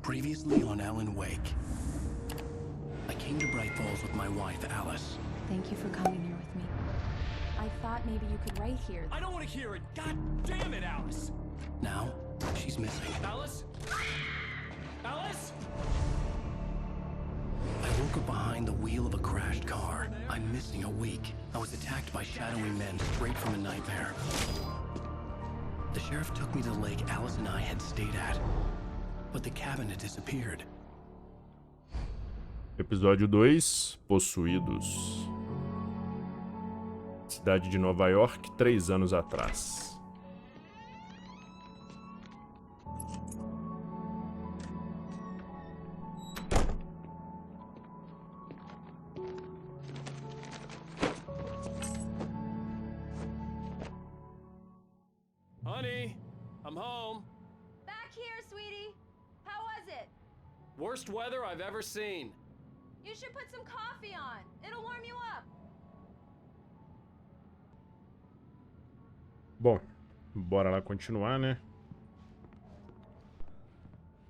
Previously on Alan Wake. I came to Bright Falls with my wife, Alice. Thank you for coming here with me. I thought maybe you could write here. I don't want to hear it! God damn it, Alice! Now, she's missing. Alice? Alice? I woke up behind the wheel of a crashed car. I'm missing a week. I was attacked by shadowy men straight from a nightmare. The sheriff took me to the lake Alice and I had stayed at. But the cabin had disappeared. Episódio 2, Possuídos. Cidade de Nova York, 3 anos atrás. Honey, I'm home. Back here, sweetie. How was it? Worst weather I've ever seen. You should put some coffee on. It'll warm you up. Bom, bora lá continuar, né?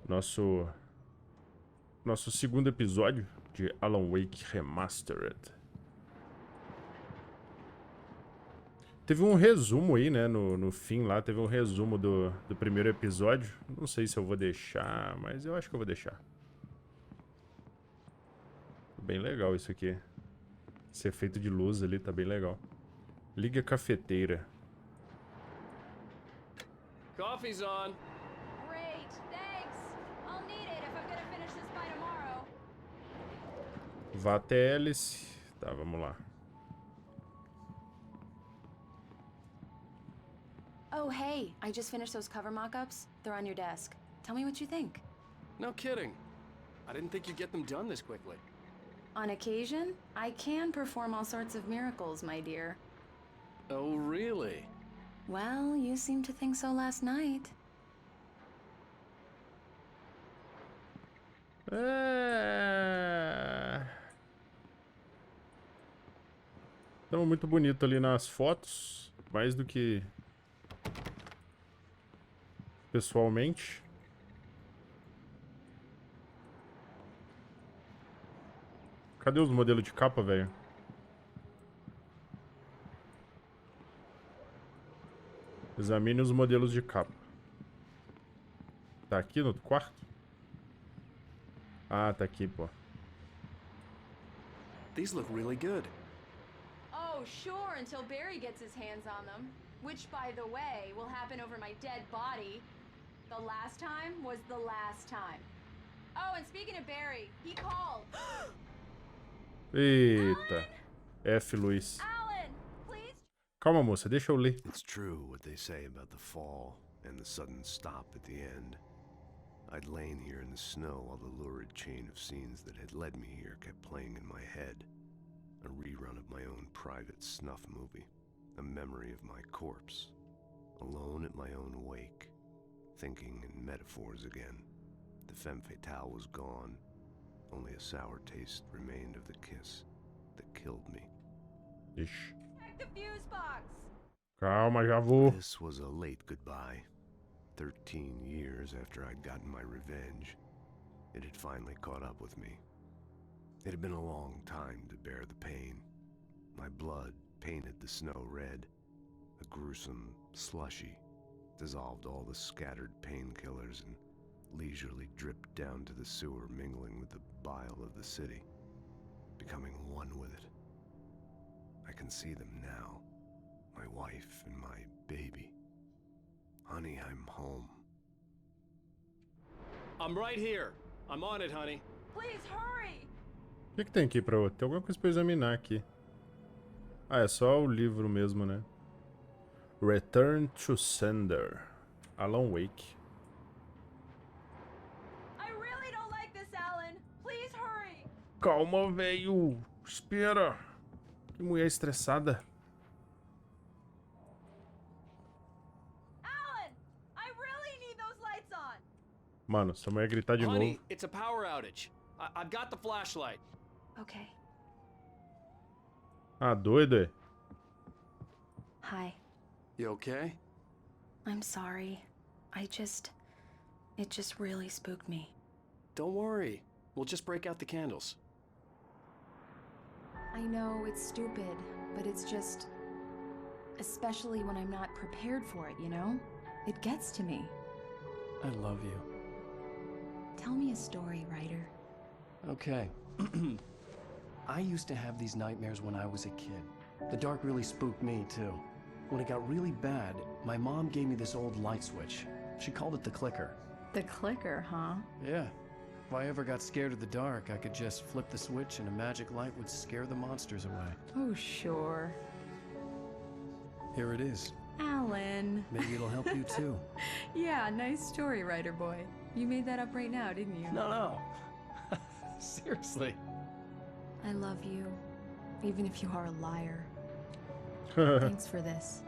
Nosso segundo episódio de Alan Wake Remastered. Teve um resumo aí, né? No fim lá, teve um resumo do primeiro episódio. Não sei se eu vou deixar, mas eu acho que eu vou deixar. Bem legal isso aqui. Esse efeito de luz ali tá bem legal. Liga a cafeteira. Coffee's on. Great, thanks. I'll need it if I'm gonna finish this by tomorrow. Vá até hélice. Tá, vamos lá. Oh, hey, I just finished those cover mock-ups. They're on your desk. Tell me what you think. No kidding. I didn't think you'd get them done this quickly. On occasion, I can perform all sorts of miracles, my dear. Oh, really? Well, you seemed to think so last night. Tamo muito bonito ali nas fotos. Mais do que pessoalmente. Cadê os modelos de capa, velho? Examine os modelos de capa. Tá aqui no quarto? Ah, tá aqui, pô. These look really good. Oh, sure, until Barry gets his hands on them. Which, by the way, will happen over my dead body. The last time was the last time. Oh, and speaking of Barry, he called. Eita. F, Luiz. Alan, please. Calma, moça, deixa eu ler. It's true what they say about the fall and the sudden stop at the end. I'd lain here in the snow while the lurid chain of scenes that had led me here kept playing in my head. A rerun of my own private snuff movie. A memory of my corpse. Alone at my own wake. Thinking in metaphors again. The femme fatale was gone. Only a sour taste remained of the kiss that killed me. Ixi. Check the fuse box. Calma, já vou. This was a late goodbye. 13 years after I'd gotten my revenge, it had finally caught up with me. It had been a long time to bear the pain. My blood painted the snow red. A gruesome slushy dissolved all the scattered painkillers and leisurely dripped down to the sewer, mingling with the bile of the city, becoming one with it. I can see them now, my wife and my baby. Honey, I'm home. I'm right here. I'm on it, honey. Please hurry. O que tem aqui pra outro? Tem alguma coisa pra examinar aqui. Ah, é só o livro mesmo, né? Return to Sender. Alan Wake. I really don't like this, Alan. Please hurry. Calma, velho. Espera. Que mulher estressada. Alan, I really need those lights on. Mano, essa mulher gritar de Honey, novo. it's a power outage. I've got the flashlight. Okay. Ah, doido, é? Hi. You okay? I'm sorry. It just really spooked me. Don't worry. We'll just break out the candles. I know it's stupid, but it's just... especially when I'm not prepared for it, you know? It gets to me. I love you. Tell me a story, writer. Okay. I used to have these nightmares when I was a kid. The dark really spooked me, too. When it got really bad, my mom gave me this old light switch. She called it the clicker. The clicker, huh? Yeah. If I ever got scared of the dark, I could just flip the switch and a magic light would scare the monsters away. Oh, sure. Here it is. Alan. Maybe it'll help you, too. Yeah, nice story, writer boy. You made that up right now, didn't you? No. Seriously. I love you, even if you are a liar. Thanks for this.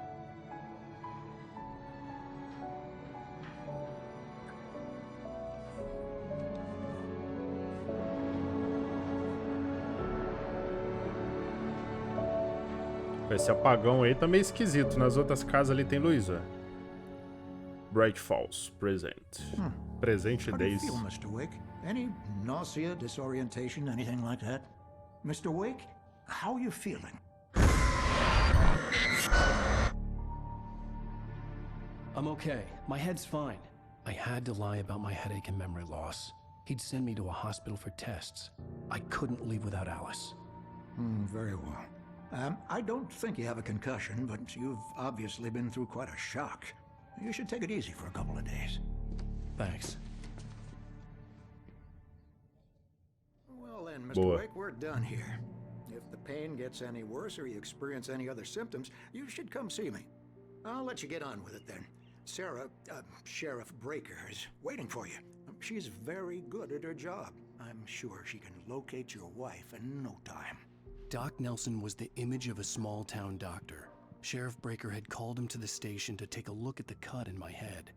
Esse apagão aí tá meio esquisito. Nas outras casas ali tem luz, ó. Bright Falls, present. Presente How do you days. feel, Mr. Wake? Any nausea, disorientation, anything like that? Mr. Wake, how are you feeling? I'm okay. My head's fine. I had to lie about my headache and memory loss. He'd send me to a hospital for tests. I couldn't leave without Alice. Very well. I don't think you have a concussion, but you've obviously been through quite a shock. You should take it easy for a couple of days. Thanks. Well then, Mr. Boa. Wake, we're done here. If the pain gets any worse or you experience any other symptoms, you should come see me. I'll let you get on with it then. Sarah, Sheriff Breaker, is waiting for you. She's very good at her job. I'm sure she can locate your wife in no time. Doc Nelson was the image of a small-town doctor. Sheriff Breaker had called him to the station to take a look at the cut in my head.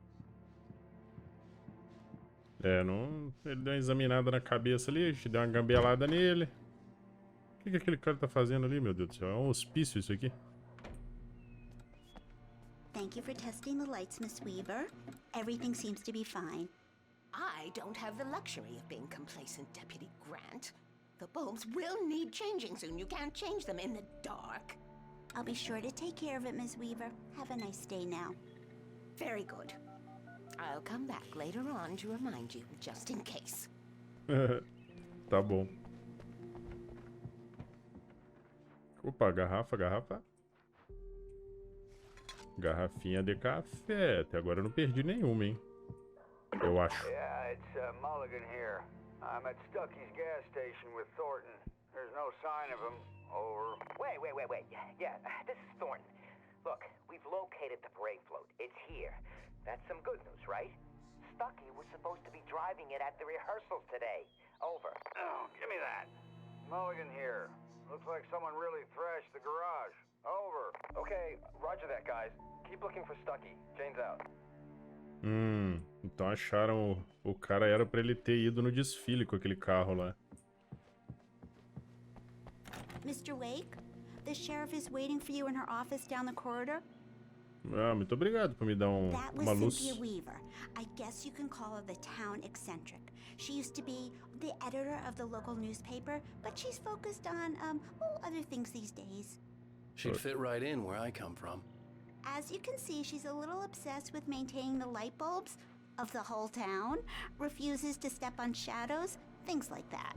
É, não... Ele deu uma examinada na cabeça ali, a gente deu uma gambelada nele. O que aquele cara tá fazendo ali, meu Deus do céu? É um hospício isso aqui? Thank you for testing the lights, Miss Weaver. Everything seems to be fine. I don't have the luxury of being complacent, Deputy Grant. The bulbs will need changing soon. You can't change them in the dark. I'll be sure to take care of it, Miss Weaver. Have a nice day now. Very good. I'll come back later on to remind you, just in case. Tá bom. Opa, garrafa. Garrafinha de café. Até agora eu não perdi nenhuma, hein? Eu acho. Yeah, it's Mulligan here. I'm at Stucky's gas station with Thornton. There's no sign of him. Over. Wait. Yeah, this is Thornton. Look, we've located the brake float. It's here. That's some good news, right? Stucky was supposed to be driving it at the rehearsals today. Over. Oh, give me that. Mulligan here. Looks like someone really thrashed the garage. Over. Okay, roger that, guys. Keep looking for Stucky. Jane's out. Então acharam o cara era pra ele ter ido no desfile com aquele carro lá. Mr. Wake, the sheriff is waiting for you in her office down the corridor. Ah, muito obrigado por me dar That was uma luz. Cynthia Weaver. I guess you can call her the town eccentric. She used to be the editor of the local newspaper, but she's focused on, other things these days. She'd fit right in where I come from. As you can see, she's a little obsessed with maintaining the light bulbs of the whole town, refuses to step on shadows, things like that.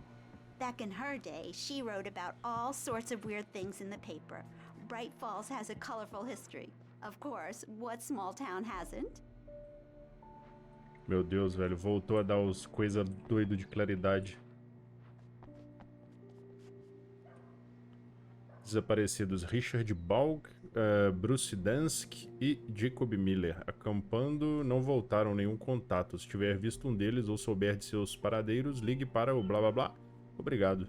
Back in her day, she wrote about all sorts of weird things in the paper. Bright Falls has a colorful history. Of course, what small town hasn't? Meu Deus, velho, voltou a dar os coisa doido de claridade. Desaparecidos Richard Balg, Bruce Dansk e Jacob Miller. Acampando, não voltaram nenhum contato. Se tiver visto um deles ou souber de seus paradeiros, ligue para o blá blá blá. Obrigado.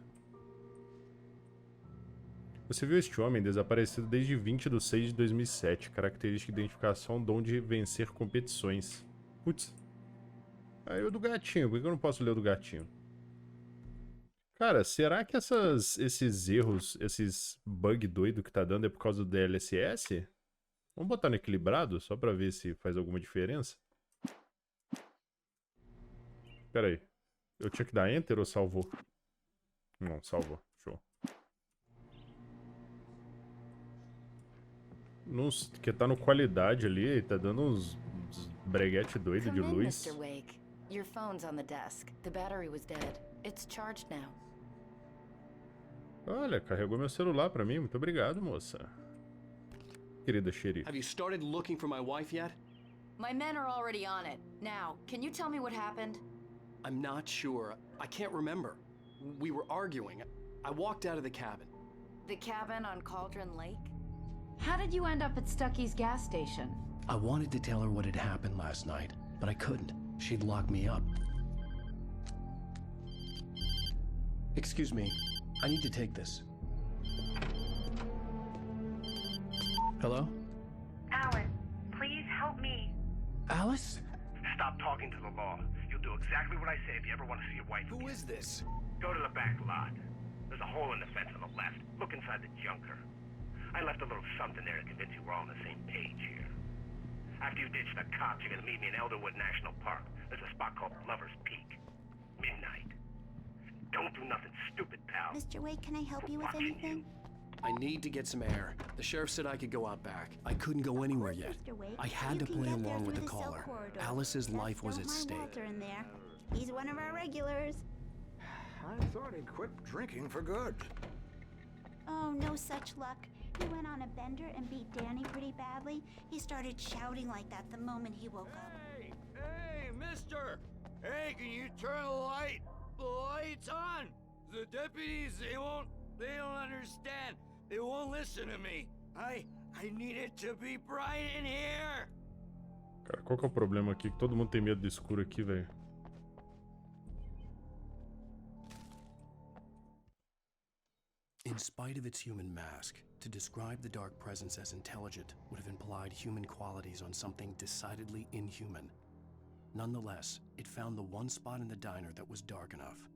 Você viu este homem desaparecido desde 20 de 6 de 2007. Característica de identificação, dom de vencer competições. Putz. Aí o do gatinho. Por que eu não posso ler o do gatinho? Cara, será que esses erros, esses bug doido que tá dando é por causa do DLSS? Vamos botar no equilibrado, só pra ver se faz alguma diferença. Pera aí. Eu tinha que dar Enter ou salvou? Não, salvou. Show. Que tá no qualidade ali, tá dando uns breguete doido de luz. Mr. Wake. Your phone's on the desk. The battery was dead. It's charged now. Olha, carregou meu celular pra mim. Muito obrigado, moça. Querida xerife. Have you started looking for my wife yet? My men are already on it. Now, can you tell me what happened? I'm not sure. I can't remember. We were arguing. I walked out of the cabin. The cabin on Cauldron Lake? How did you end up at Stucky's gas station? I wanted to tell her what had happened last night, but I couldn't. She'd lock me up. Excuse me. I need to take this. Hello? Alan, please help me. Alice? Stop talking to the law. You'll do exactly what I say if you ever want to see your wife again. Who is this? Go to the back lot. There's a hole in the fence on the left. Look inside the junker. I left a little something there to convince you we're all on the same page here. After you ditch the cops, you're gonna meet me in Elderwood National Park. There's a spot called Lover's Peak. Midnight. Don't do nothing stupid, pal. Mr. Wake, can I help you with anything? I need to get some air. The sheriff said I could go out back. I couldn't go anywhere yet. Mr. Wake, I had you to can play get there along with through the cell caller. corridor. Alice's Just life was don't at mind stake. Walter in there. He's one of our regulars. I thought he'd quit drinking for good. Oh, no such luck. He went on a bender and beat Danny pretty badly. He started shouting like that the moment he woke up. Hey, mister! Hey, can you turn the light? The light's on! The deputies, they don't understand. They won't listen to me. I need it to be bright in here! Cara, qual que é o problema aqui? Que todo mundo tem medo do escuro aqui, velho. In spite of its human mask, to describe the dark presence as intelligent would have implied human qualities on something decidedly inhuman. Nonetheless, it found the one spot in the diner that was dark enough.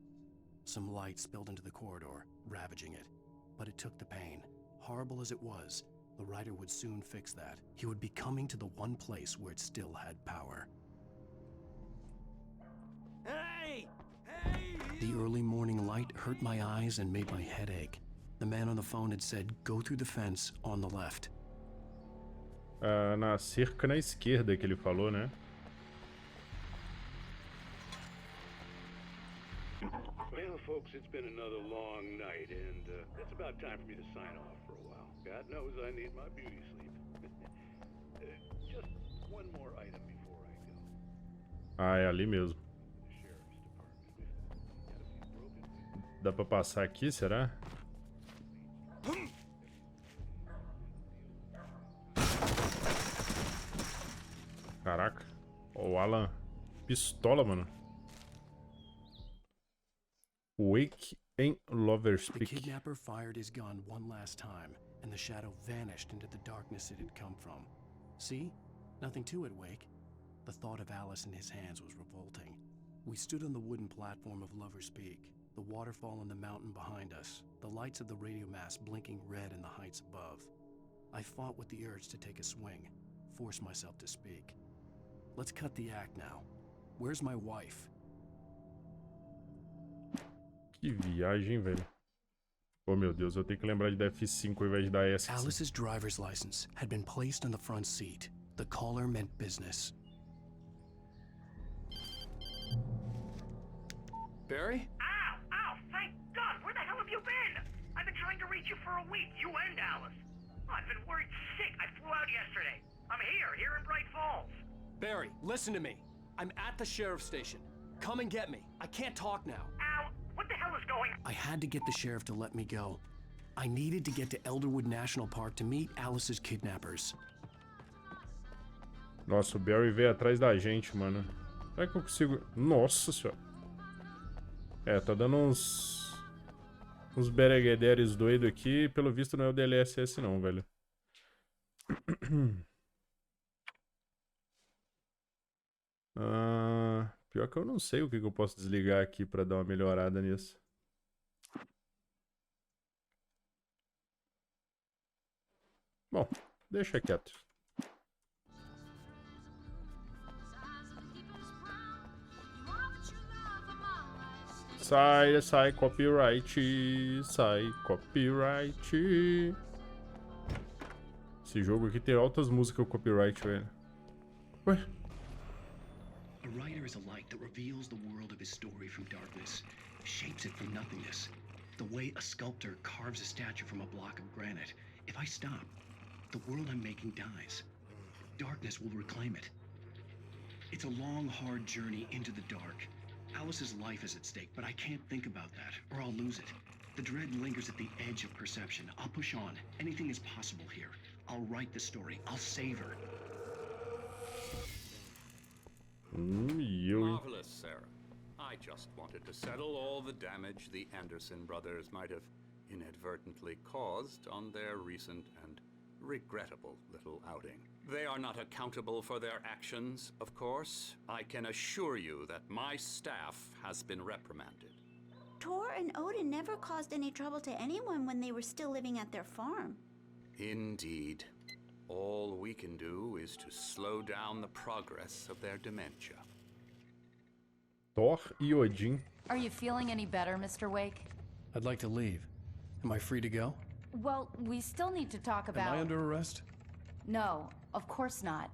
Some light spilled into the corridor, ravaging it. But it took the pain. Horrible as it was, the writer would soon fix that. He would be coming to the one place where it still had power. Hey! Hey! The early morning light hurt my eyes and made my head ache. The man on the phone had said, go through the fence on the left. Na cerca na esquerda que ele falou, né? Well, folks, it's been another long night, and it's about time for me to sign off for a while. God knows I need my beauty sleep. Just one more item before I go. Ah, é ali mesmo. Dá pra passar aqui, será? Caraca. Ó, o Alan. Pistola, mano. Wake em Lover's The Peak. kidnapper fired his gun one last time, and the shadow vanished into the darkness it had come from. See? Nothing to it, Wake. The thought of Alice in his hands was revolting. We stood on the wooden platform of Lover's Peak, the waterfall on the mountain behind us, the lights of the radio mast blinking red in the heights above. I fought with the urge to take a swing, force myself to speak. Let's cut the act now. Where's my wife? Que viagem, velho. Oh, meu Deus, eu tenho que lembrar de dar F5 ao invés de dar S. Alice's driver's license had been placed on the front seat. The caller meant business. Barry? Ow! Ow! Thank God! Where the hell have you been? I've been trying to reach you for a week, you and Alice. I've been worried sick. I flew out yesterday. I'm here in Bright Falls. Barry, listen to me. I'm at the sheriff's station. Come and get me. I can't talk now. Ow! What the hell is going on? I had to get the sheriff to let me go. I needed to get to Elderwood National Park to meet Alice's kidnappers. Nossa, o Barry veio atrás da gente, mano. Será que eu consigo... Nossa senhora. É, tá dando uns bereguederes doidos aqui. Pelo visto não é o DLSS não, velho. Pior que eu não sei o que eu posso desligar aqui pra dar uma melhorada nisso. Bom, deixa quieto. Sai, sai, copyright. Sai, copyright. Esse jogo aqui tem altas músicas copyright, velho. Ué? A writer is a light that reveals the world of his story from darkness, shapes it from nothingness. The way a sculptor carves a statue from a block of granite. If I stop, the world I'm making dies. Darkness will reclaim it. It's a long, hard journey into the dark. Alice's life is at stake, but I can't think about that, or I'll lose it. The dread lingers at the edge of perception. I'll push on. Anything is possible here. I'll write the story. I'll save her. Marvelous, Sarah. I just wanted to settle all the damage the Anderson brothers might have inadvertently caused on their recent and regrettable little outing. They are not accountable for their actions, of course. I can assure you that my staff has been reprimanded. Tor and Odin never caused any trouble to anyone when they were still living at their farm. Indeed. All we can do is to slow down the progress of their dementia. Thor e Odin. Are you feeling any better, Mr. Wake? I'd like to leave. Am I free to go? Well, we still need to talk about... Am I under arrest? No, of course not.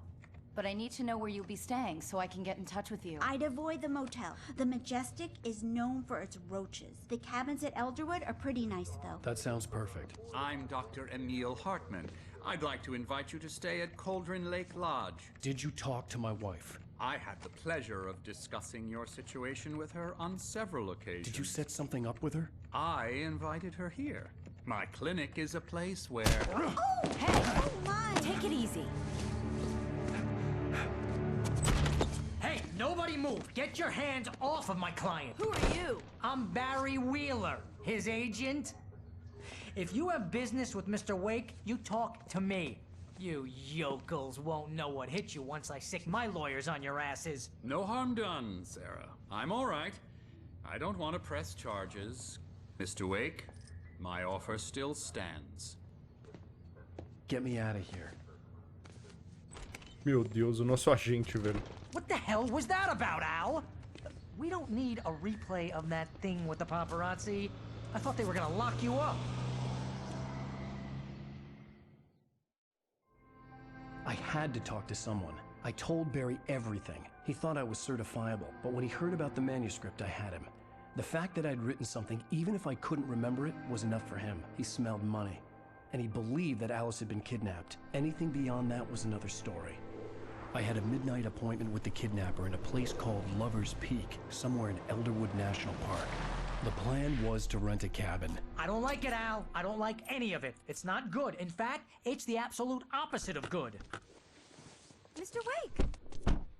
But I need to know where you'll be staying so I can get in touch with you. I'd avoid the motel. The Majestic is known for its roaches. The cabins at Elderwood are pretty nice, though. That sounds perfect. I'm Dr. Emil Hartman. I'd like to invite you to stay at Cauldron Lake Lodge. Did you talk to my wife? I had the pleasure of discussing your situation with her on several occasions. Did you set something up with her? I invited her here. My clinic is a place where... Oh, hey! Oh, my! Take it easy. Hey, nobody move! Get your hands off of my client! Who are you? I'm Barry Wheeler, his agent. If you have business with Mr. Wake, you talk to me. You yokels won't know what hit you once I sick my lawyers on your asses. No harm done, Sarah. I'm all right. I don't want to press charges. Mr. Wake, my offer still stands. Get me out of here. Meu Deus, o nosso agente, velho. What the hell was that about, Al? We don't need a replay of that thing with the paparazzi. I thought they were gonna lock you up. I had to talk to someone. I told Barry everything. He thought I was certifiable, but when he heard about the manuscript, I had him. The fact that I'd written something, even if I couldn't remember it, was enough for him. He smelled money. And he believed that Alice had been kidnapped. Anything beyond that was another story. I had a midnight appointment with the kidnapper in a place called Lover's Peak, somewhere in Elderwood National Park. The plan was to rent a cabin. I don't like it, Al. I don't like any of it. It's not good. In fact, it's the absolute opposite of good. Mr. Wake!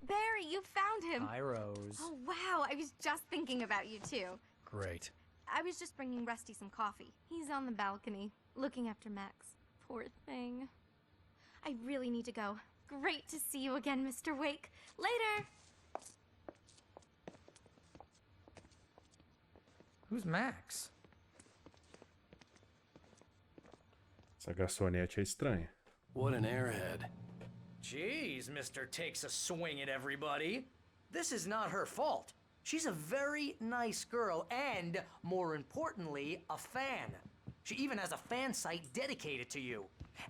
Barry, you found him! Hi, Rose. Oh, wow. I was just thinking about you, too. Great. I was just bringing Rusty some coffee. He's on the balcony, looking after Max. Poor thing. I really need to go. Great to see you again, Mr. Wake. Later! Who's Max? Essa garçonete é estranha. What an airhead. Jeez, Mr. Takes a swing at everybody. This is not her fault. She's a very nice girl and, more importantly, a fan. She even has a fan site dedicated to you.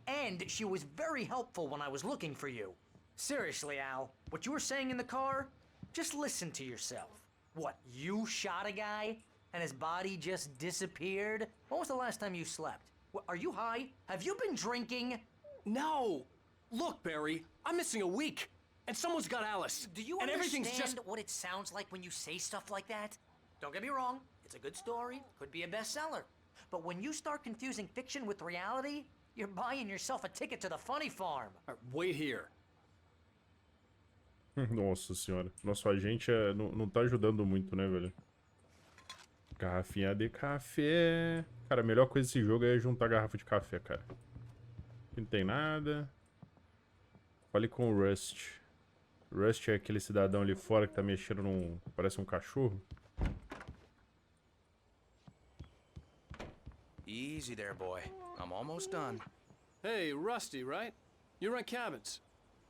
And she was very helpful when I was looking for you. Seriously, Al, what you were saying in the car? Just listen to yourself. What, you shot a guy? And his body just disappeared? When was the last time you slept? What, are you high? Have you been drinking? No! Look, Barry, I'm missing a week. And someone's got Alice. Do you understand what it sounds like when you say stuff like that? Don't get me wrong, it's a good story, could be a bestseller. But when you start confusing fiction with reality, you're buying yourself a ticket to the funny farm. Wait here. Nossa senhora. Nosso agente não tá ajudando muito, né, velho? Garrafinha de café. Cara, a melhor coisa desse jogo é juntar garrafa de café, cara. Aqui não tem nada. Fale com o Rust. Rust é aquele cidadão ali fora que tá mexendo num... parece um cachorro. Easy there, boy. I'm almost done. Hey, Rusty, right? You rent cabins.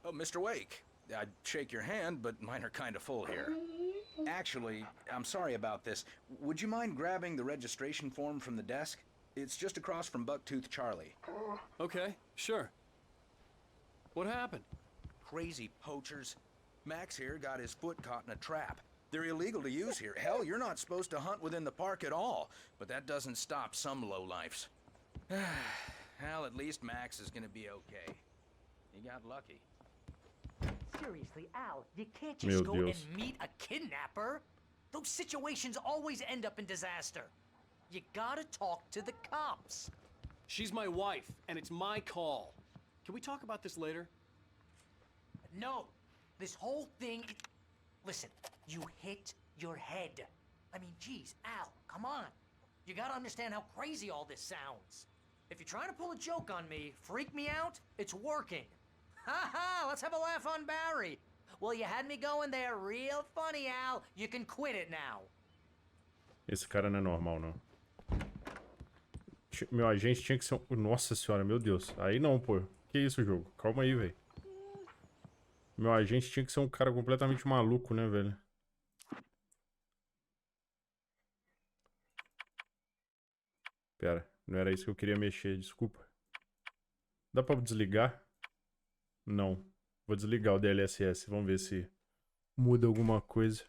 Oh, Mr. Wake. I'd shake your hand, but mine are kind of full here. Actually, I'm sorry about this. Would you mind grabbing the registration form from the desk? It's just across from Bucktooth Charlie. Okay, sure. What happened? Crazy poachers. Max here got his foot caught in a trap. They're illegal to use here. Hell, you're not supposed to hunt within the park at all. But that doesn't stop some lowlifes. Well, at least Max is gonna be okay. He got lucky. Seriously, Al, you can't just Meu go Deus. and meet a kidnapper. Those situations always end up in disaster. You gotta talk to the cops. She's my wife, and it's my call. Can we talk about this later? No, this whole thing... Listen, you hit your head. I mean, geez, Al, come on. You gotta understand how crazy all this sounds. If you're trying to pull a joke on me, freak me out, it's working. Ha ha, let's have a laugh on Barry. Well, you had me going there real funny, Al. You can quit it now. Esse cara não é normal, não. Meu agente tinha que ser um... Nossa senhora, meu Deus. Aí não, pô. Que isso, jogo? Calma aí, velho. Meu agente tinha que ser um cara completamente maluco, né, velho? Pera, não era isso que eu queria mexer, desculpa. Dá pra desligar? Não. Vou desligar o DLSS, vamos ver se muda alguma coisa.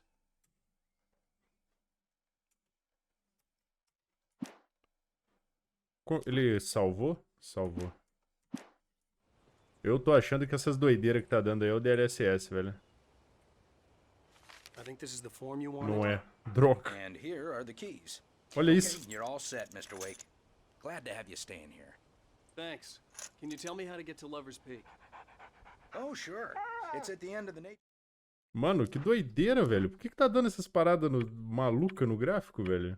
Ele salvou? Salvou. Eu tô achando que essas doideiras que tá dando aí é o DLSS, velho. I think this is the form you wanted. Não é. Droga. And here are the keys. Olha isso. Okay, you're all set, Mr. Wake. Glad to have you staying here. Thanks. Can you tell me how to get to Lover's Peak? Oh, sure. It's at the end of the nature. Mano, que doideira, velho. Por que tá dando essas paradas maluca no gráfico, velho?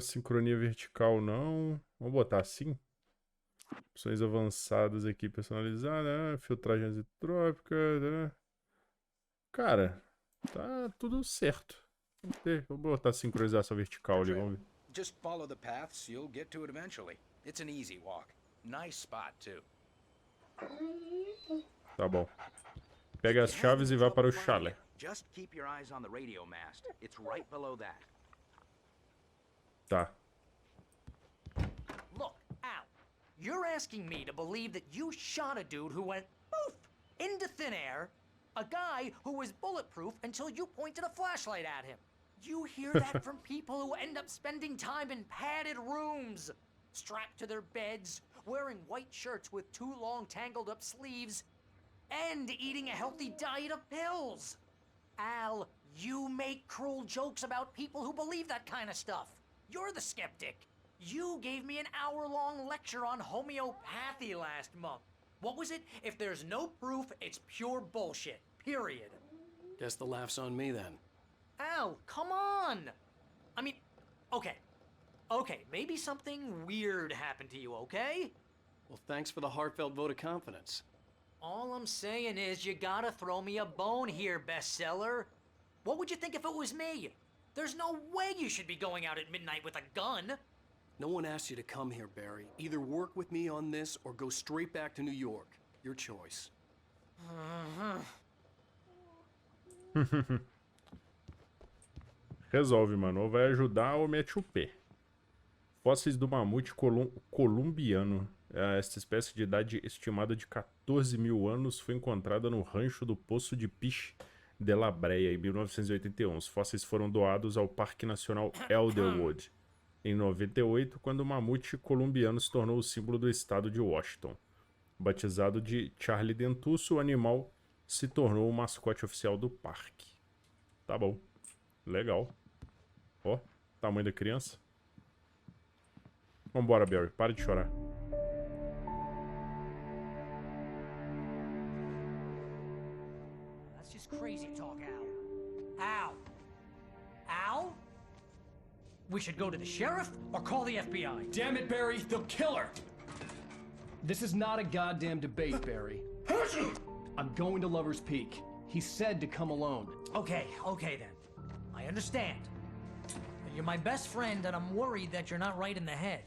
Sincronia vertical não. Vamos botar assim. Opções avançadas aqui, personalizada, filtragem isotrópica. Cara, tá tudo certo. Vou botar sincronização vertical ali, vamos ver. Just follow the paths, you'll get to it eventually. It's an easy walk. Nice spot, too. Tá bom. Pega as chaves e vá para o chalé. Just keep your eyes on the radio mast. It's right below that. Tá. Look, Al, you're asking me to believe that you shot a dude who went poof into thin air, a guy who was bulletproof until you pointed a flashlight at him. You hear that from people who end up spending time in padded rooms, strapped to their beds, wearing white shirts with too long tangled up sleeves, and eating a healthy diet of pills. Al, you make cruel jokes about people who believe that kind of stuff. You're the skeptic. You gave me an hour-long lecture on homeopathy last month. What was it? If there's no proof, it's pure bullshit. Period. Guess the laugh's on me then. Al, come on! I mean, okay. Okay, maybe something weird happened to you, okay? Well, thanks for the heartfelt vote of confidence. All I'm saying is you gotta throw me a bone here, bestseller. What would you think if it was me? There's no way you should be going out at midnight with a gun. No one asked you to come here, Barry. Either work with me on this or go straight back to New York. Your choice. Resolve, mano. Ou vai ajudar ou mete o pé. Fósseis do mamute colombiano. Esta espécie de idade estimada de 14 mil anos foi encontrada no rancho do Poço de Piche de la Brea, em 1981. Os fósseis foram doados ao Parque Nacional Elderwood em 98, quando o mamute colombiano se tornou o símbolo do estado de Washington. Batizado de Charlie Dentuço, o animal se tornou o mascote oficial do parque. Tá bom. Legal. Ó, tamanho da criança. Vambora, Barry. Para de chorar. That's just crazy talk, Al. Al? Al? We should go to the sheriff or call the FBI. Damn it, Barry, they'll kill her! This is not a goddamn debate, Barry. I'm going to Lover's Peak. He said to come alone. Okay then. I understand. You're my best friend and I'm worried that you're not right in the head.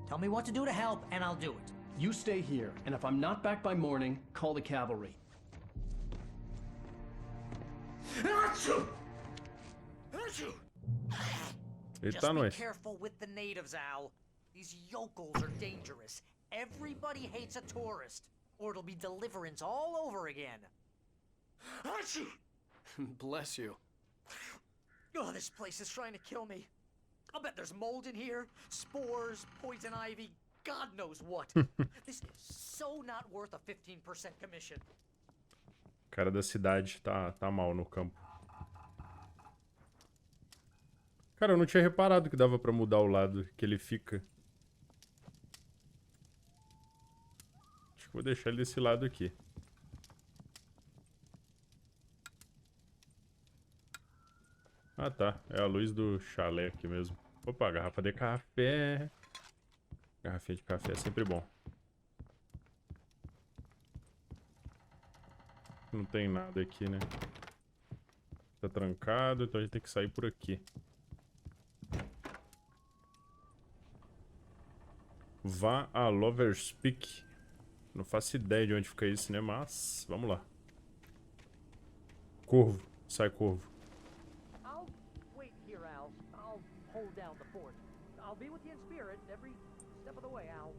Tell me what to do to help and I'll do it. You stay here, and if I'm not back by morning, call the cavalry. Just Eita, be nós. careful with the natives, Al. These yokels are dangerous. Everybody hates a tourist, or it'll be deliverance all over again. Bless you. Oh, this place is trying to kill me. I'll bet there's mold in here, spores, poison ivy, God knows what. This is so not worth a 15% commission. Cara da cidade tá mal no campo. Cara, eu não tinha reparado que dava pra mudar o lado que ele fica. Acho que vou deixar ele desse lado aqui. Ah, tá. É a luz do chalé aqui mesmo. Opa, garrafa de café. Garrafinha de café é sempre bom. Não tem nada aqui, né? Tá trancado, então a gente tem que sair por aqui. Vá a Lover's Peak. Não faço ideia de onde fica isso, né? Mas, vamos lá. Corvo. Sai, corvo. I'll wait here, Al. I'll hold down the fort. I'll be with you in spirit every step of the way, Al.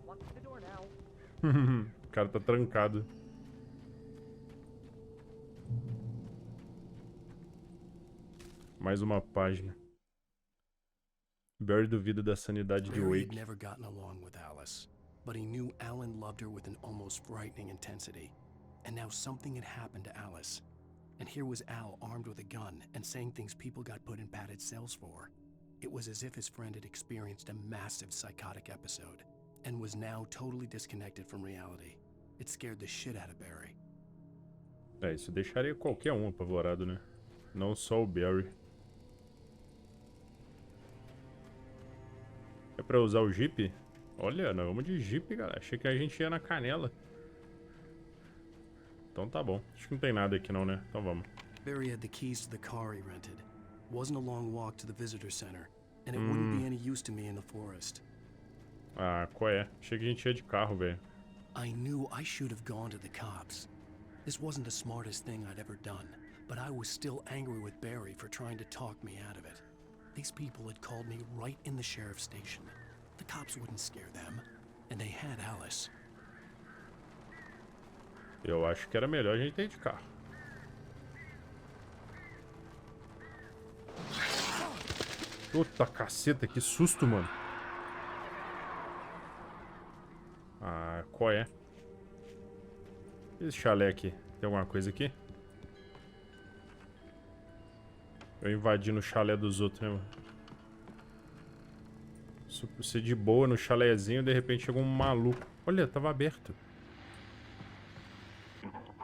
Lock the door now. O cara tá trancado. Mais uma página. Barry duvida da sanidade de Barry had Wake. never gotten along with Alice, but he knew Alan loved her with an almost frightening intensity. And now something had happened to Alice. And here was Al armed with a gun and saying things people got put in padded cells for. It was as if his friend had experienced a massive psychotic episode and was now totally disconnected from reality. It scared the shit out of Barry. É, isso deixaria qualquer um apavorado, né? Não só o Barry. É pra usar o Jeep? Olha, nós vamos de Jeep, galera. Achei que a gente ia na canela. Então tá bom. Acho que não tem nada aqui não, né? Então vamos. Barry had the keys to the car he rented. Wasn't a long walk to the visitor center, and it wouldn't be any use to me in the forest. Ah, qual é? Achei que a gente ia de carro, velho. I knew I should have gone to the cops. This wasn't the smartest thing I'd ever done, but I was still angry with Barry for trying to talk me out of it. These people had called me right in the sheriff's station. The cops wouldn't scare them, and they had Alice. Eu acho que era melhor a gente ir de carro. Puta caceta, que susto, mano. Ah, qual é? Esse chalé aqui. Tem alguma coisa aqui? Eu invadindo o chalé dos outros, né, mano? Ser de boa no chalézinho, de repente chegou um maluco. Olha, tava aberto.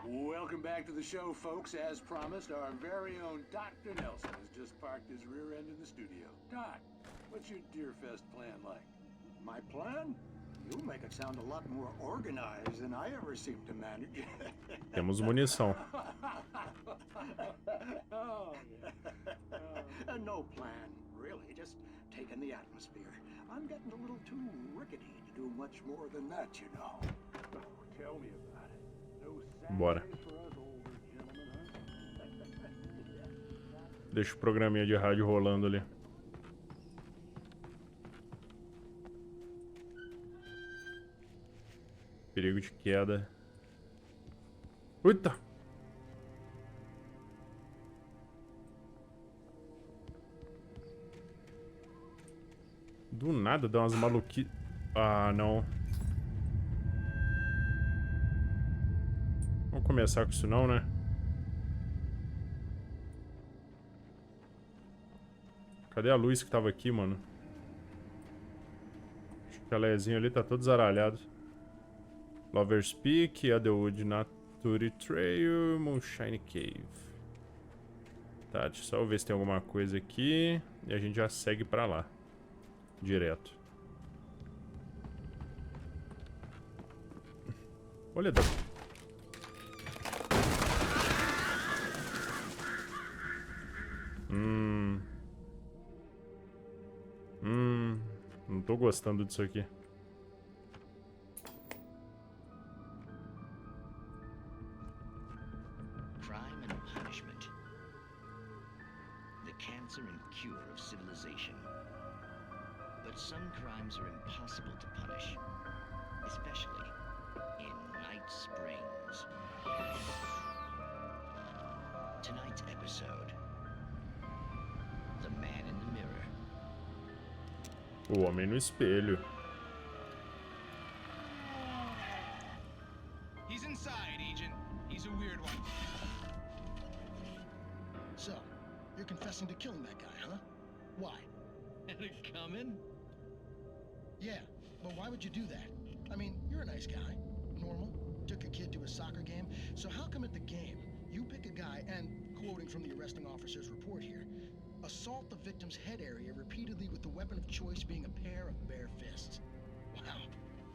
Welcome back to the show, folks. As promised, our very own Dr. Nelson has just parked his rear end in the studio. Doc, what's your Deerfest plan like? My plan? You make it sound a lot more organized than I ever seem to manage. Temos munição. No plan, really. Just taking the atmosphere. I'm getting a little too rickety to do much more than that, you know. Oh, tell me about it. No Bora. Deixa o programinha de rádio rolando ali. Perigo de queda. Eita! Do nada dá umas maluquices. Ah, não. Vamos começar com isso não, né? Cadê a luz que tava aqui, mano? O chalézinho ali tá todo zaralhado. Lover's Peak, Adderwood Nature Trail, Moonshine Cave. Tá, deixa eu só ver se tem alguma coisa aqui. E a gente já segue pra lá. Direto. Olha, dá... Não tô gostando disso aqui. answer and cure of civilization. But some crimes are impossible to punish, especially in Night Springs. Tonight's episode, The Man in the Mirror. O Homem no Espelho. He's inside, Agent. He's a weird one. So, you're confessing to killing that guy, huh? Why? Had it coming? Yeah, but why would you do that? I mean, you're a nice guy. Normal. Took a kid to a soccer game. So how come at the game, you pick a guy and, quoting from the arresting officer's report here, assault the victim's head area repeatedly with the weapon of choice being a pair of bare fists? Wow,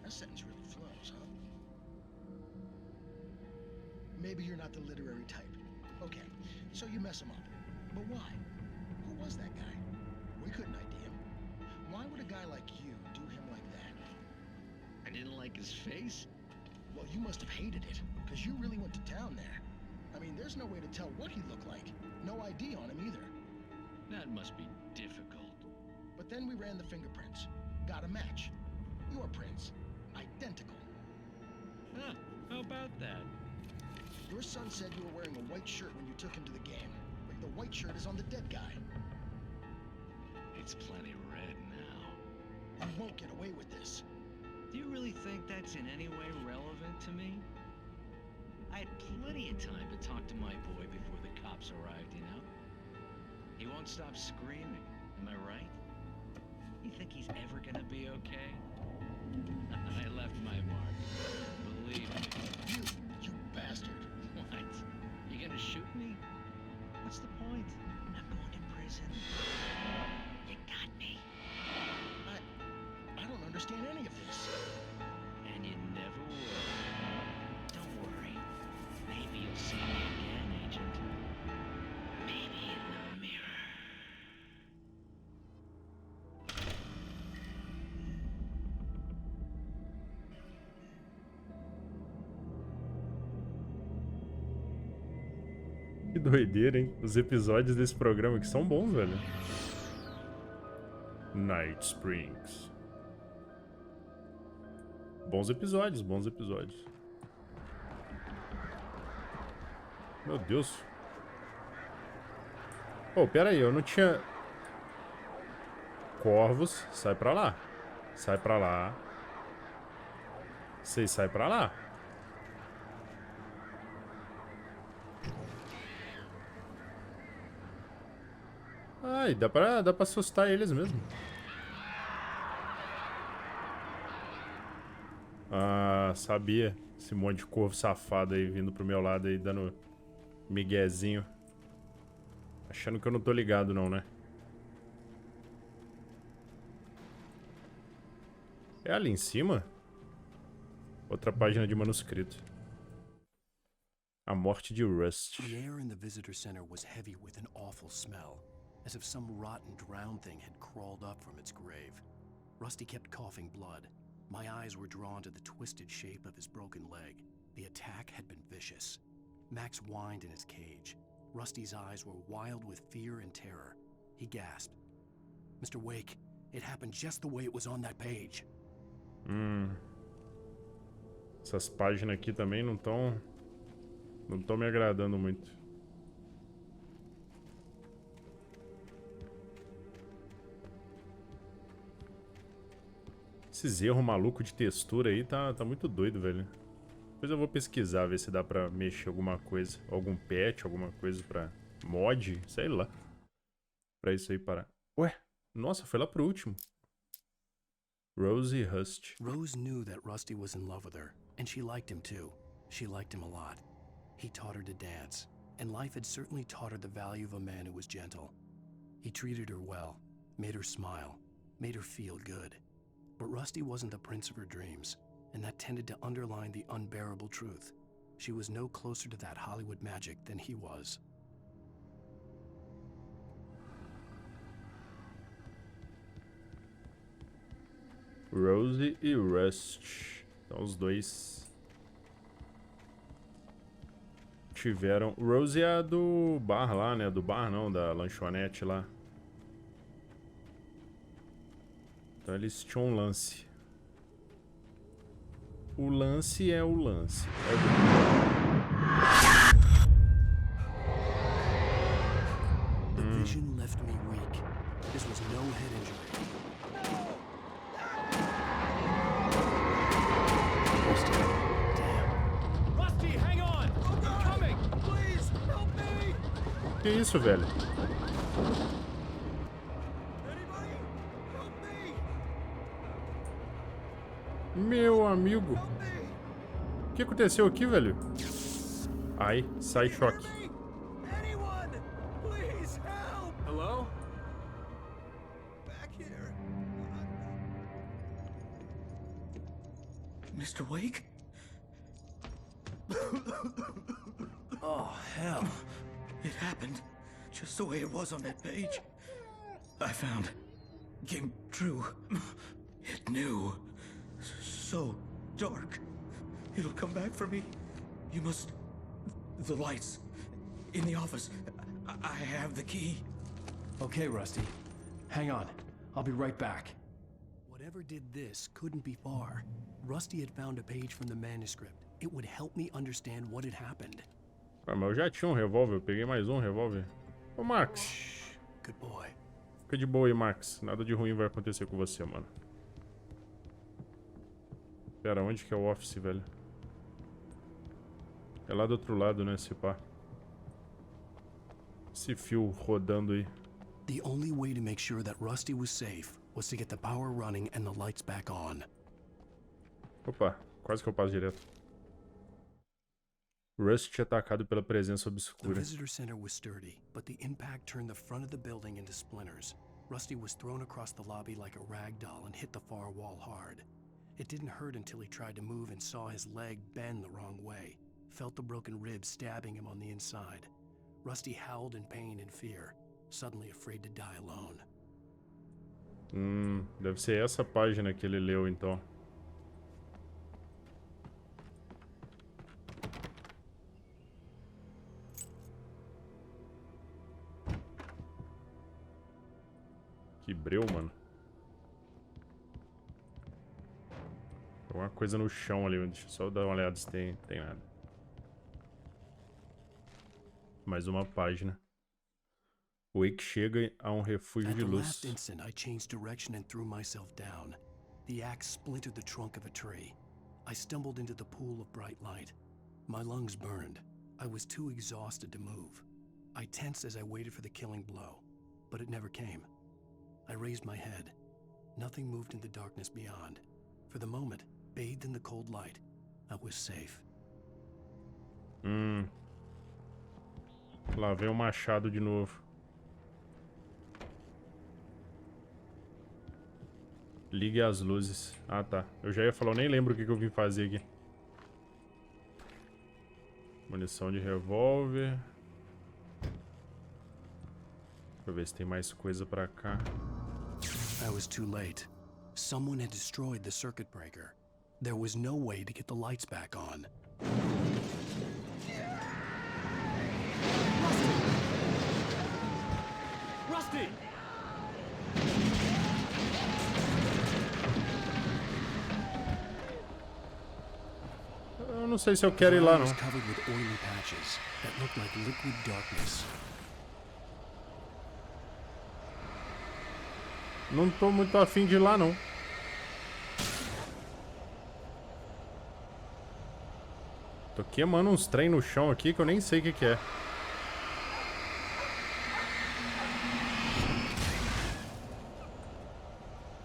that sentence really flows, huh? Maybe you're not the literary type. Okay, so you mess him up. But why? Who was that guy? We couldn't ID him. Why would a guy like you do him like that? I didn't like his face? Well, you must have hated it, because you really went to town there. I mean, there's no way to tell what he looked like. No ID on him either. That must be difficult. But then we ran the fingerprints. Got a match. Your prints. Identical. Huh, how about that? Your son said you were wearing a white shirt when you took him to the game. But the white shirt is on the dead guy. It's plenty red now. You won't get away with this. Do you really think that's in any way relevant to me? I had plenty of time to talk to my boy before the cops arrived, you know? He won't stop screaming, am I right? You think he's ever gonna be okay? I left my mark. Believe me. You bastard. What? You gonna shoot me? What's the point? I'm going to prison. You got me. I don't understand any of this. And you never will. Don't worry. Maybe you'll see me again, Agent. Maybe in the mirror. Que doideira, hein? Os episódios desse programa aqui são bons, velho. Night Springs. Bons episódios, bons episódios. Meu Deus. Oh, pera aí, eu não tinha... Corvos, sai pra lá. Sai pra lá. Vocês saem pra lá. Ai, dá pra assustar eles mesmo. Ah, sabia. Esse monte de corvo safado aí vindo pro meu lado aí, dando miguezinho. Achando que eu não tô ligado não, né? É ali em cima? Outra página de manuscrito. A morte de Rust. The air in the visitor center was heavy with an awful smell, as if some rotten drowned thing had crawled up from its grave. Rusty kept coughing blood. My eyes were drawn to the twisted shape of his broken leg. The attack had been vicious. Max whined in his cage. Rusty's eyes were wild with fear and terror. He gasped. Mr. Wake, it happened just the way it was on that page. Essas páginas aqui também não estão me agradando muito. Esses erros malucos de textura aí tá muito doido, velho. Depois eu vou pesquisar, ver se dá pra mexer alguma coisa. Algum patch, alguma coisa pra mod, sei lá. Pra isso aí parar. Ué, nossa, foi lá pro último. Rose e Rust. Rose knew that Rusty was in love with her, and she liked him too. She liked him a lot. He taught her to dance, and life had certainly taught her the value of a man who was gentle. He treated her well, made her smile, made her feel good. But Rusty wasn't the prince of her dreams, and that tended to underline the unbearable truth. She was no closer to that Hollywood magic than he was. Rose e Rust. Então os dois tiveram... Rose é a do bar lá, né? Do bar não, da lanchonete lá. Então eles tinham um lance. O lance é o lance. The vision left me weak. This was no head injury. Damn. Rusty, hang on! I'm coming! Please, help me! Que isso, velho? Meu amigo. O que aconteceu aqui, velho? Ai, sai choque. Hello? Mr. Wake? Oh, hell. It happened just the way it was on that page. I found. Came true. It knew. So dark. It'll come back for me. You must... The lights. In the office. I have the key. Okay, Rusty. Hang on. I'll be right back. Whatever did this couldn't be far. Rusty had found a page from the manuscript. It would help me understand what had happened. Ah, mas eu já tinha um revólver, eu peguei mais um revólver. Ô, Max. Good boy. Fica de boa aí, Max. Nada de ruim vai acontecer com você, mano. Pera, onde que é o office, velho? É lá do outro lado, né, esse pá. Esse fio rodando aí. The only way to make sure that Rusty was safe was to get the power running and the lights back on. Opa, quase que eu passo direto. Rusty atacado pela presença The obscura. visitor center was sturdy, but the impact turned the front of the building into splinters. Rusty was thrown across the lobby like a rag doll and hit the far wall hard. It didn't hurt until he tried to move and saw his leg bend the wrong way. Felt the broken ribs stabbing him on the inside. Rusty howled in pain and fear, suddenly afraid to die alone. Deve ser essa página que ele leu, então. Que breu, mano. Tem alguma coisa no chão ali, deixa eu só dar uma olhada se tem nada. Mais uma página. Wake chega a um refúgio de At the luz. last instant, I changed direction and threw myself down. The axe splintered the trunk of a tree. I stumbled into the pool of bright light. My lungs burned. I was too exhausted to move. I tensed as I waited for the killing blow, but it never came. I raised my head. Nothing moved in the darkness beyond. For the moment, bathed in the cold light, I was safe. Lá vem o machado de novo. Ligue as luzes. Ah, tá. Eu já ia falar, eu nem lembro o que eu vim fazer aqui. Munição de revólver. Deixa eu ver se tem mais coisa pra cá. I was too late. Someone had destroyed the circuit breaker. There was no way to get the lights back on. Rusty! Eu não sei se eu quero ir lá, não. It was covered with oily patches that looked like liquid darkness. Não tô muito afim de ir lá, não. Tô queimando uns trem no chão aqui que eu nem sei o que é.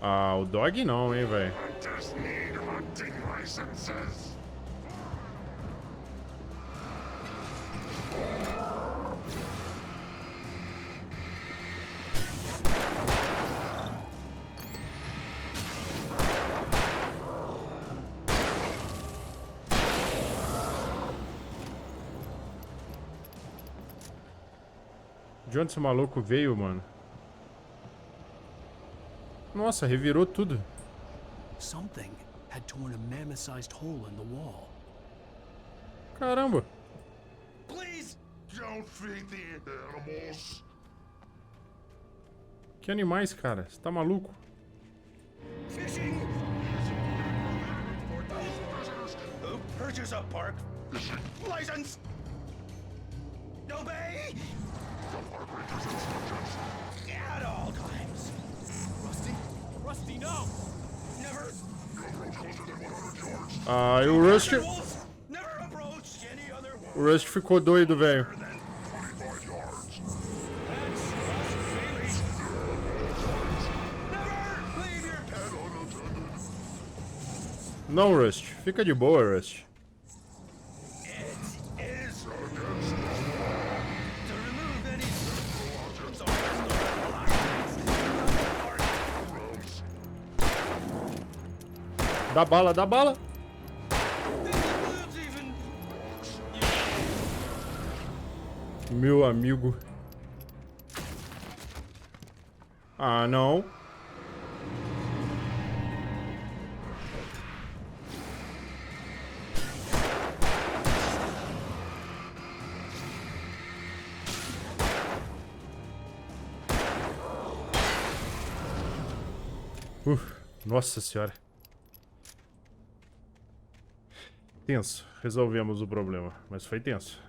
Ah, o dog não, hein, velho. De onde esse maluco veio, mano? Nossa, revirou tudo. Something had torn a mammoth-sized hole in the wall. Caramba. Please don't feed the animals. Que animais, cara? Você tá maluco? Fishing! Who purchase a park license? Obey! At all times. Rusty? Rusty, no! Never. Ah, e o Rust... O Rust ficou doido, velho. Não, Rust. Fica de boa, Rust. Dá bala, dá bala. Meu amigo. Ah, não. Nossa senhora. Tenso. Resolvemos o problema, mas foi tenso.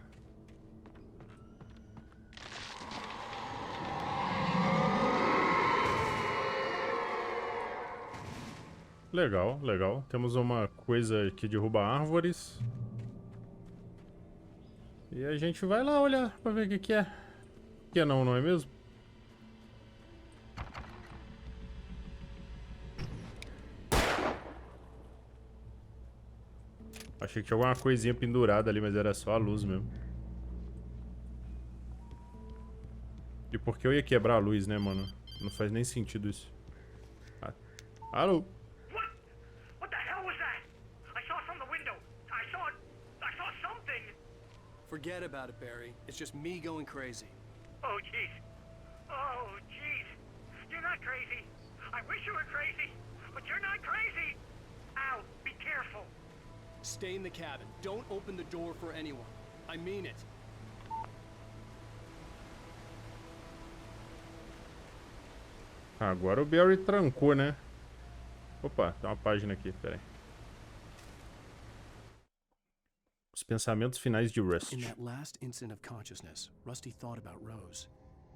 Legal, legal. Temos uma coisa que derruba árvores. E a gente vai lá olhar pra ver o que é. O que é não, não é mesmo? Achei que tinha alguma coisinha pendurada ali, mas era só a luz mesmo. E por que eu ia quebrar a luz, né, mano? Não faz nem sentido isso. Ah. Alô? What the hell was that? I saw from the window. I saw something. Forget about it, Barry. It's just me going crazy. Oh, jeez. Oh, jeez. You're not crazy. I wish you were crazy, but you're not crazy. Ow, be careful. Stay in the cabin. Don't open the door for anyone. I mean it. Agora o Barry trancou, né? Opa, tem uma página aqui, pera aí. Os pensamentos finais de Rust. In that last instant of consciousness, Rusty thought about Rose.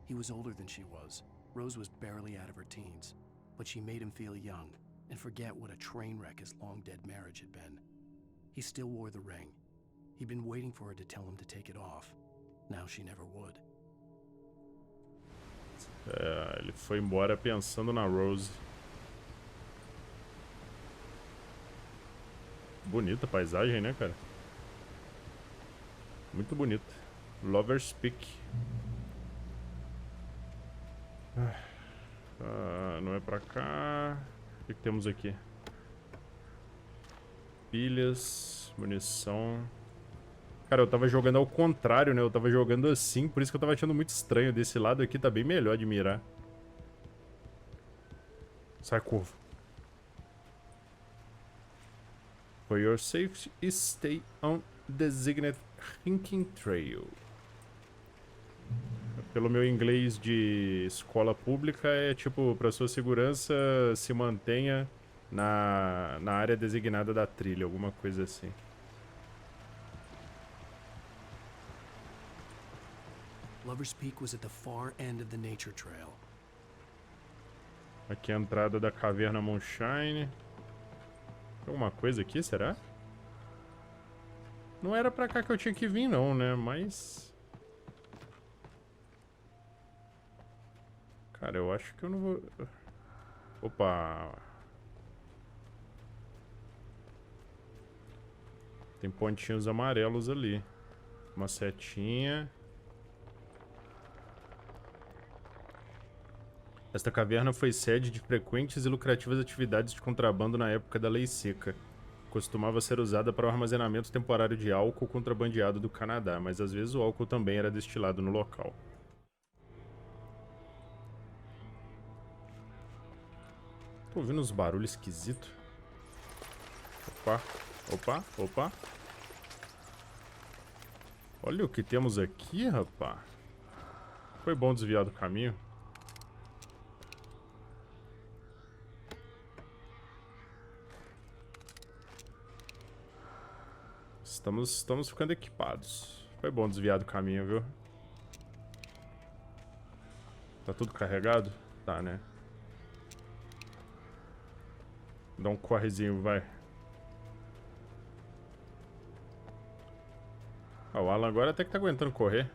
He was older than she was. Rose was barely out of her teens, but she made him feel young and forget what a train wreck his long-dead marriage had been. He still wore the ring. He'd been waiting for her to tell him to take it off. Now she never would. É, ele foi embora pensando na Rose. Bonita a paisagem, né, cara? Muito bonita. Lover's Peak. Não é pra cá. O que temos aqui? Pilhas, munição. Cara, eu tava jogando ao contrário, né? Eu tava jogando assim, por isso que eu tava achando muito estranho. Desse lado aqui tá bem melhor de mirar. Sai, curva. For your safety, stay on designated hiking trail. Pelo meu inglês de escola pública, é tipo, pra sua segurança, se mantenha na área designada da trilha, alguma coisa assim. Lover's Peak was at the far end of the nature trail. Aqui é a entrada da caverna Moonshine. Tem alguma coisa aqui, será? Não era pra cá que eu tinha que vir não, né? Mas... Cara, eu acho que eu não vou... Opa! Tem pontinhos amarelos ali. Uma setinha. Esta caverna foi sede de frequentes e lucrativas atividades de contrabando na época da Lei Seca. Costumava ser usada para o armazenamento temporário de álcool contrabandeado do Canadá, mas às vezes o álcool também era destilado no local. Tô ouvindo uns barulhos esquisitos. Opa, opa, opa. Olha o que temos aqui, rapá. Foi bom desviar do caminho. Estamos ficando equipados. Foi bom desviar do caminho, viu? Tá tudo carregado? Tá, né? Dá um correzinho, vai. Ah, o Alan agora até que tá aguentando correr.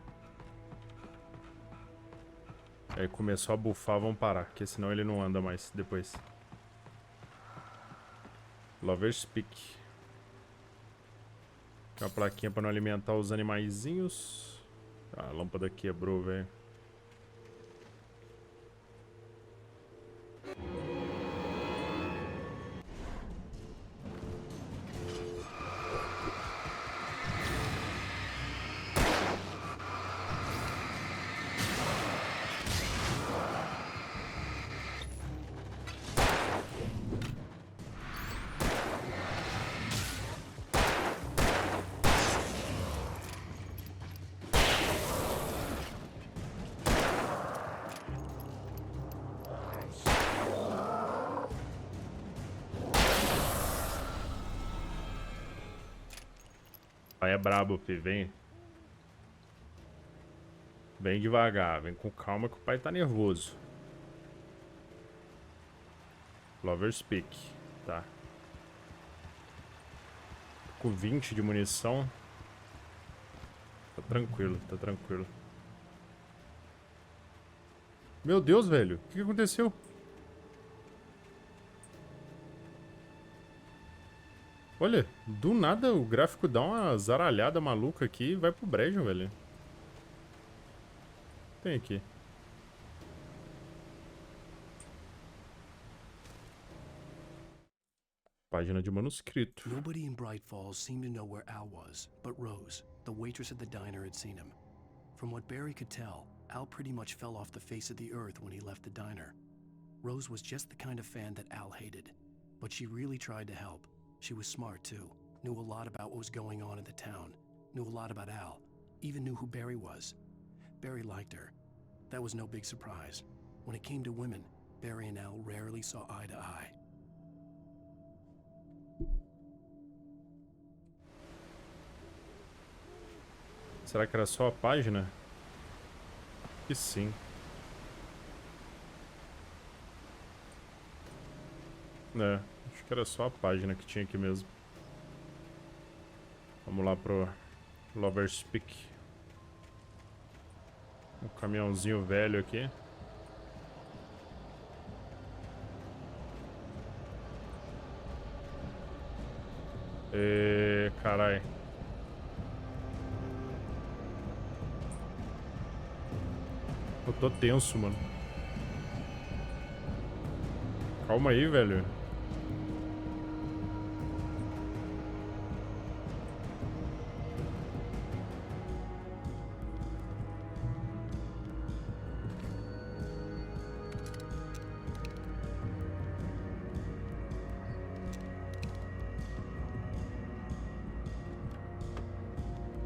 Aí começou a bufar, vamos parar, porque senão ele não anda mais depois. Lover's Peak. Tem uma plaquinha pra não alimentar os animaizinhos. Ah, a lâmpada quebrou, velho. Pai é brabo, fi. Vem. Vem devagar, vem com calma que o pai tá nervoso. Lover's Peak, tá. Com 20 de munição. Tá tranquilo, tá tranquilo. Meu Deus, velho. O que aconteceu? Olha, do nada o gráfico dá uma zaralhada maluca aqui e vai pro brejo, velho. Tem aqui. Página de manuscrito. Nobody in Bright Falls seemed to know where Al was, but Rose, the waitress at the diner, had seen him. From what Barry could tell, Al pretty much fell off the face of the earth when he left the diner. Rose was just the kind of fan that Al hated, but she really tried to help. She was smart too, knew a lot about what was going on in the town, knew a lot about Al, even knew who Barry was. Barry liked her. That was no big surprise. When it came to women, Barry and Al rarely saw eye to eye. Será que era só a página? Que sim. É, acho que era só a página que tinha aqui mesmo. Vamos lá pro Lover's Peak. Um caminhãozinho velho aqui. Carai. Eu tô tenso, mano. Calma aí, velho.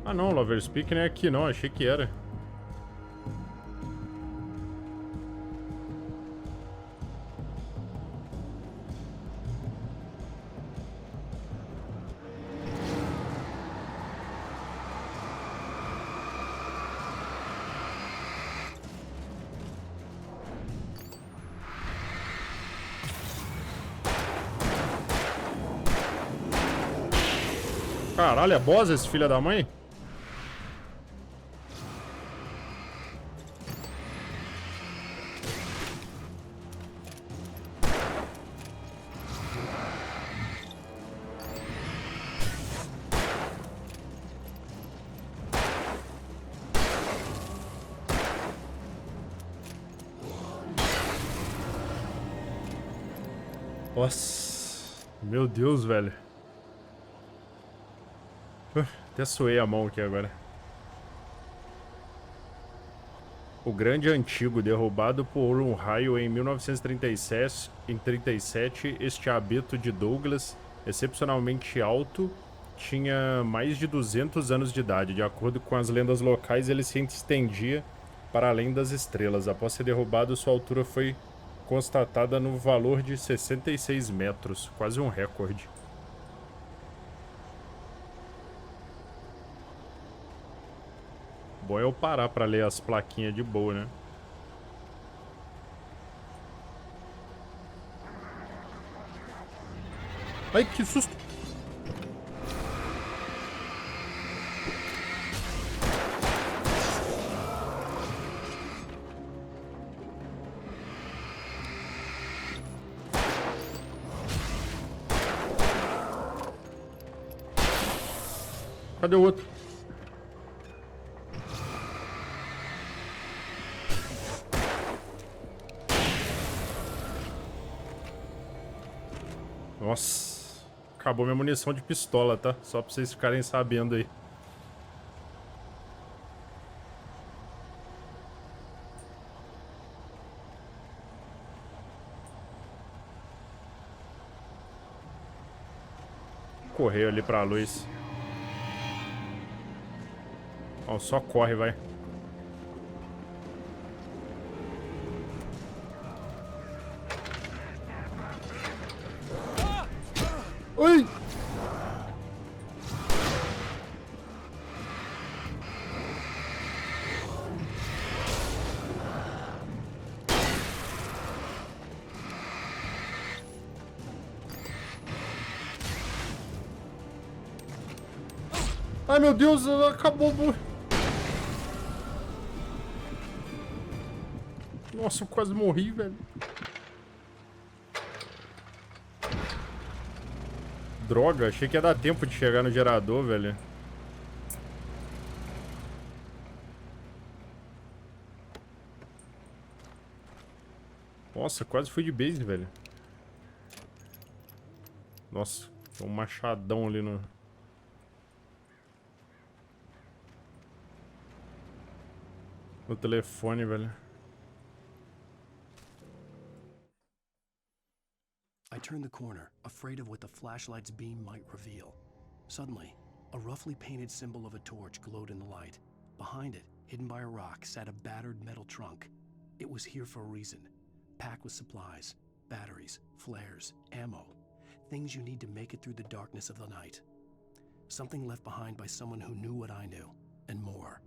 Ah não, Lover's Peak não é aqui não, achei que era. Caralho, é boss esse filho da mãe? Nossa, meu Deus, velho. Até suei a mão aqui agora. O grande antigo, derrubado por um raio em 1937, este abeto de Douglas, excepcionalmente alto, tinha mais de 200 anos de idade. De acordo com as lendas locais, ele se estendia para além das estrelas. Após ser derrubado, sua altura foi constatada no valor de 66 metros, quase um recorde. Bom é eu parar pra ler as plaquinhas de boa, né? Ai, que susto! Cadê o outro? Nossa, acabou minha munição de pistola, tá? Só pra vocês ficarem sabendo aí. Correu ali pra luz. Ó, só corre, vai. Ui! Ai, meu Deus, acabou. Nossa, eu quase morri, velho. Droga, achei que ia dar tempo de chegar no gerador, velho. Nossa, quase fui de base, velho. Nossa, tem um machadão ali no... no telefone, velho. I turned the corner, afraid of what the flashlight's beam might reveal. Suddenly, a roughly painted symbol of a torch glowed in the light. Behind it, hidden by a rock, sat a battered metal trunk. It was here for a reason. Packed with supplies, batteries, flares, ammo. Things you need to make it through the darkness of the night. Something left behind by someone who knew what I knew, and more.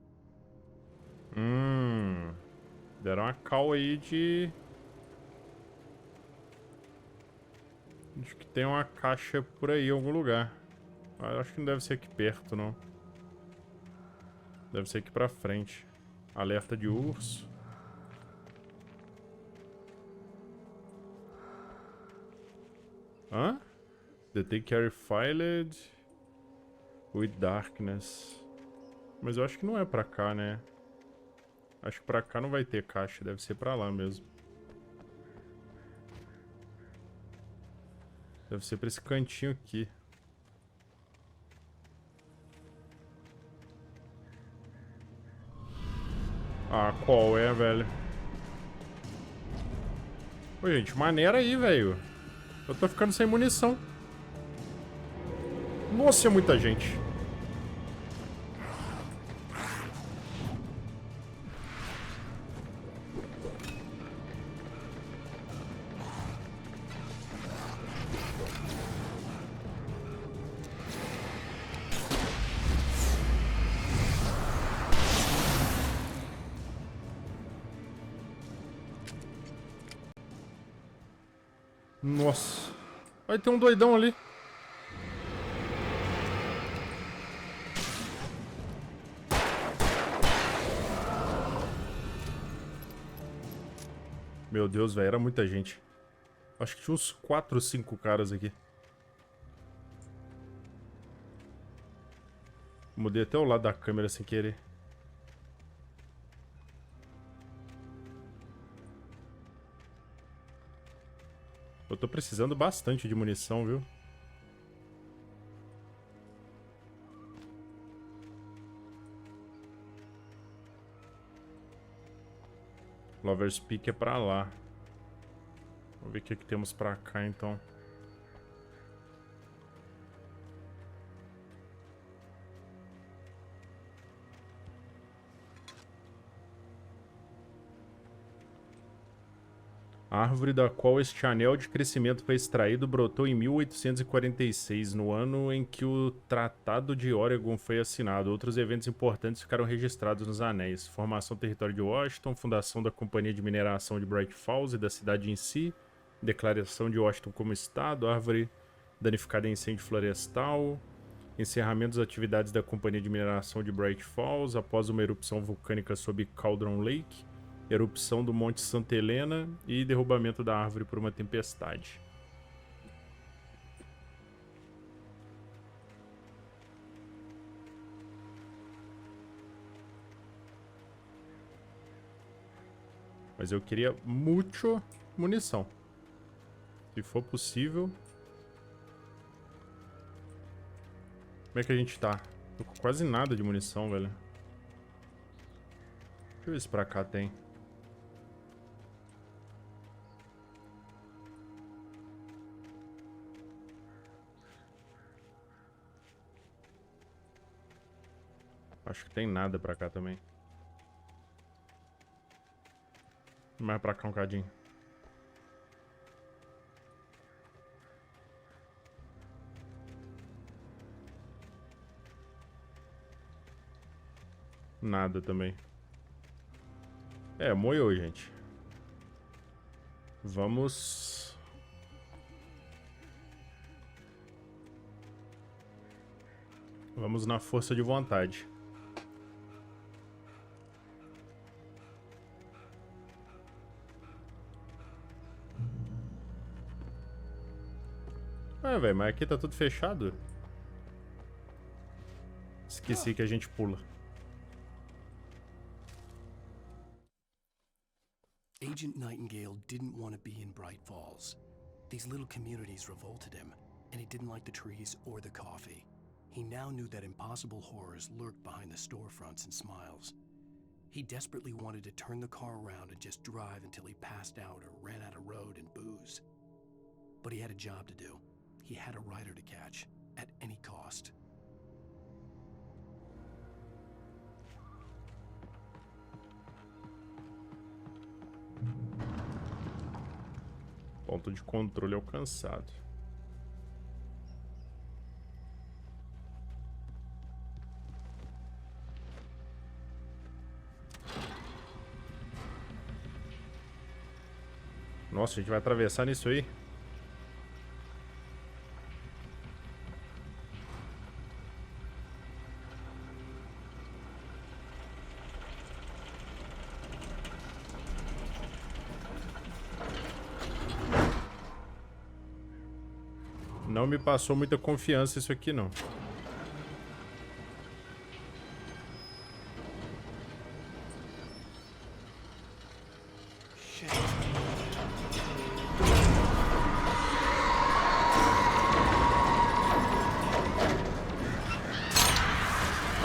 Deram uma call aí de... Acho que tem uma caixa por aí em algum lugar. Mas acho que não deve ser aqui perto, não. Deve ser aqui pra frente. Alerta de urso. Hã? The Take Care Filed with Darkness. Mas eu acho que não é pra cá, né? Acho que pra cá não vai ter caixa. Deve ser pra lá mesmo. Deve ser pra esse cantinho aqui. Ah, qual é, velho? Ô, gente, maneira aí, velho. Eu tô ficando sem munição. Nossa, é muita gente. Nossa. Vai ter um doidão ali. Meu Deus, velho, era muita gente. Acho que tinha uns 4 ou 5 caras aqui. Mudei até o lado da câmera sem querer. Eu tô precisando bastante de munição, viu? Lover's Peak é pra lá. Vamos ver o que temos pra cá, então. A árvore da qual este anel de crescimento foi extraído brotou em 1846, no ano em que o Tratado de Oregon foi assinado. Outros eventos importantes ficaram registrados nos anéis. Formação do território de Washington, fundação da Companhia de Mineração de Bright Falls e da cidade em si, declaração de Washington como estado, árvore danificada em incêndio florestal, encerramento das atividades da Companhia de Mineração de Bright Falls após uma erupção vulcânica sob Cauldron Lake, erupção do Monte Santa Helena e derrubamento da árvore por uma tempestade. Mas eu queria muito munição. Se for possível. Como é que a gente tá? Tô com quase nada de munição, velho. Deixa eu ver se pra cá tem. Acho que tem nada pra cá também. Mais pra cá um cadinho. Nada também. É, moiou, gente. Vamos... Vamos na força de vontade. É, velho, mas aqui tá tudo fechado. Esqueci que a gente pula. Agent Nightingale didn't want to be in Bright Falls. These little communities revolted him, and he didn't like the trees or the coffee. He now knew that impossible horrors lurked behind the storefronts and smiles. He desperately wanted to turn the car around and just drive until he passed out or ran out of road and booze. But he had a job to do. He had a rider to catch, at any cost. Ponto de controle alcançado. Nossa, a gente vai atravessar nisso aí. Não me passou muita confiança isso aqui, não.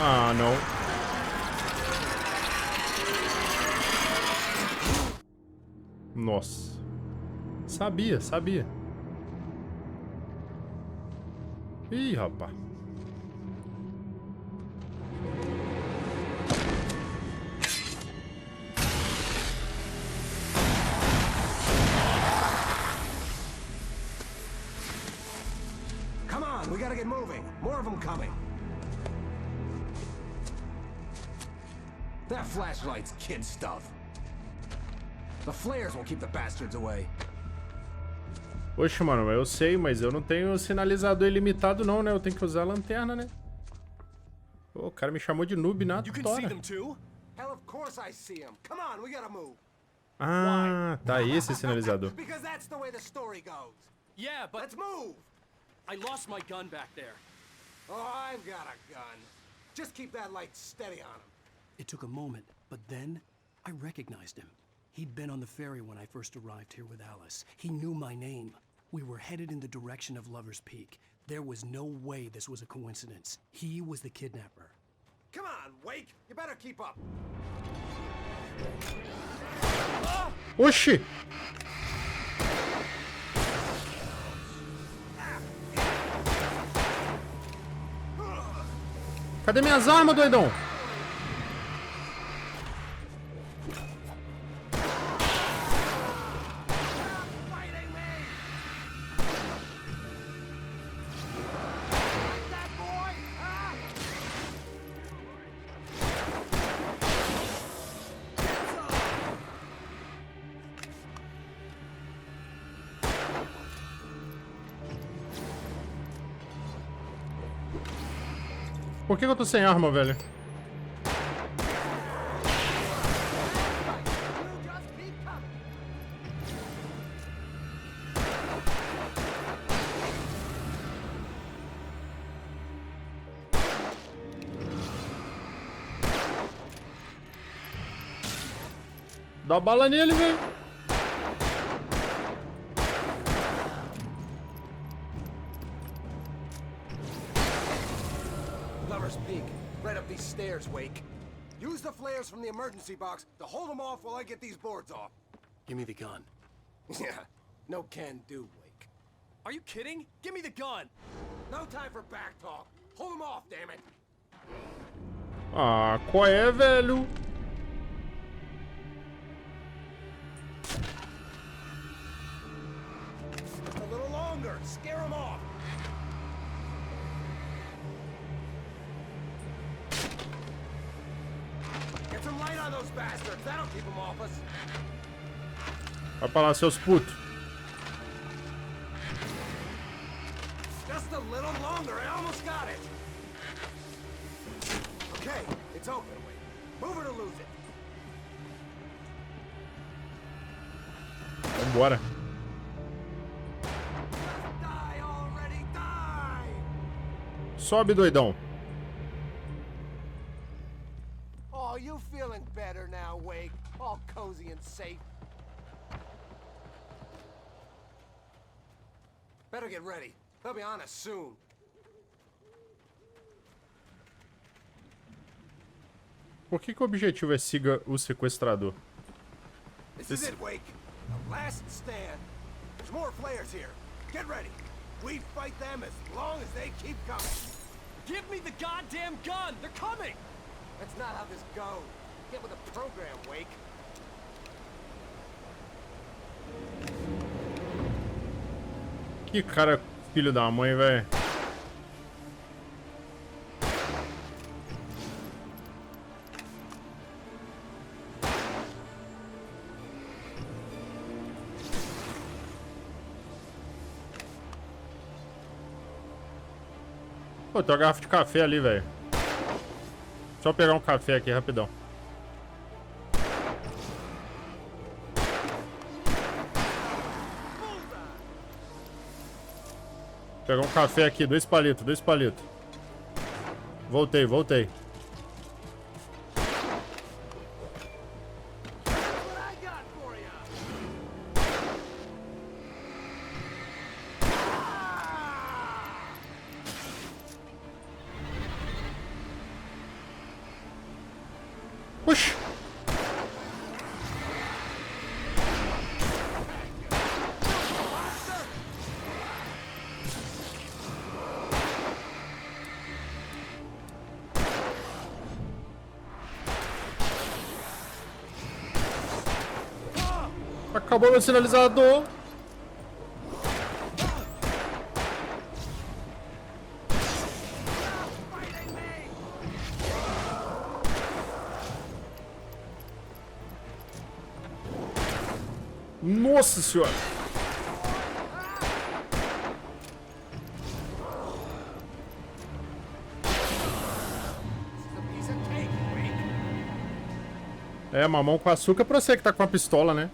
Ah, não. Nossa. Sabia. Ih, rapaz. Come on, we gotta get moving. More of them coming. That flashlight's kid stuff. The flares will keep the bastards away. Poxa, mano, eu sei, mas eu não tenho sinalizador ilimitado não, né? Eu tenho que usar a lanterna, né? Pô, o cara me chamou de noob na tora. Ah, tá aí esse sinalizador. Yeah, but let's move. I lost my gun back there. Oh, I've got a gun. Just keep that light steady on him. It took a moment, but then I recognized him. He'd been on the ferry when I first arrived here with Alice. He knew my name. We were headed in the direction of Lover's Peak. There was no way this was a coincidence. He was the kidnapper. Come on, Wake. You better keep up. Oxi! Cadê minhas armas, doidão? Por que eu tô sem arma, velho? Dá bala nele, velho. Lover's Peak, right up these stairs, Wake. Use the flares from the emergency box to hold them off while I get these boards off. Give me the gun. Yeah, no can do, Wake. Are you kidding? Give me the gun! No time for back talk. Hold them off, damn it. Ah, qual é, velho? A little longer. Scare them off. Get some light on those bastards. That'll keep them off us. Vai pra lá, seus putos. Just a little longer. I almost got it. Okay, it's open. Move it or lose it. Vambora. Die already, die! Sobe, doidão. Oh, you feeling better now, Wake? All cozy and safe. Better get ready. They'll be on us soon. Por que o objetivo é siga o sequestrador? This is it, Wake. The last stand. There's more flares here. Get ready. We fight them as long as they keep coming. Give me the goddamn gun! They're coming! That's not how this goes. Get with the program, Wake. Que cara filho da mãe, velho. Pô, tem uma garrafa de café ali, velho. Só pegar um café aqui, rapidão. Pegar um café aqui, 2 palitos, 2 palitos. Voltei, voltei. Puxa! Acabou meu sinalizador. Nossa senhora. É, mamão com açúcar pra você que tá com a pistola, né?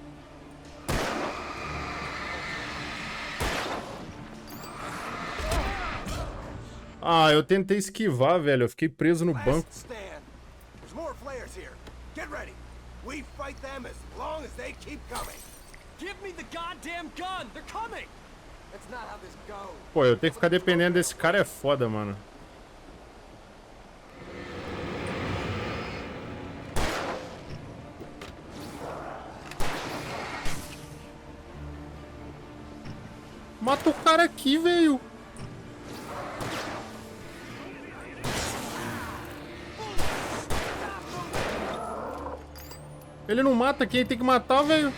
Ah, eu tentei esquivar, velho. Eu fiquei preso no banco. Pô, eu tenho que ficar dependendo desse cara é foda, mano. Mata o cara aqui, velho. Ele não mata quem tem que matar, velho.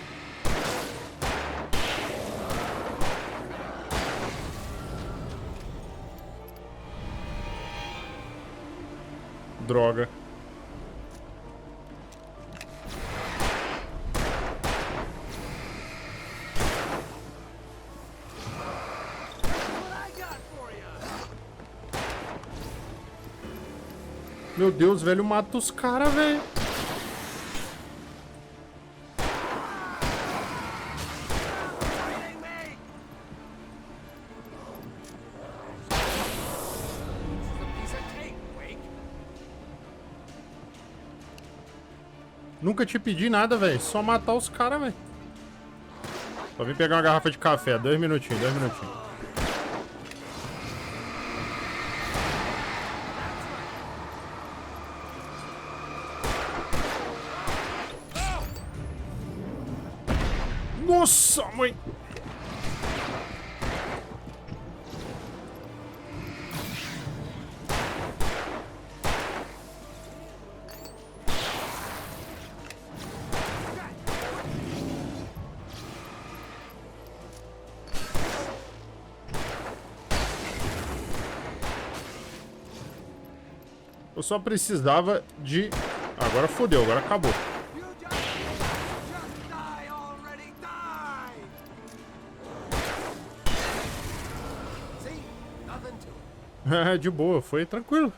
Droga. Meu Deus, velho, mata os caras, velho. Nunca te pedi nada, velho. Só matar os caras, velho. Só vim pegar uma garrafa de café. 2 minutinhos, 2 minutinhos. Nossa, mãe! Eu só precisava de... Agora fodeu, agora acabou. De boa, foi tranquilo.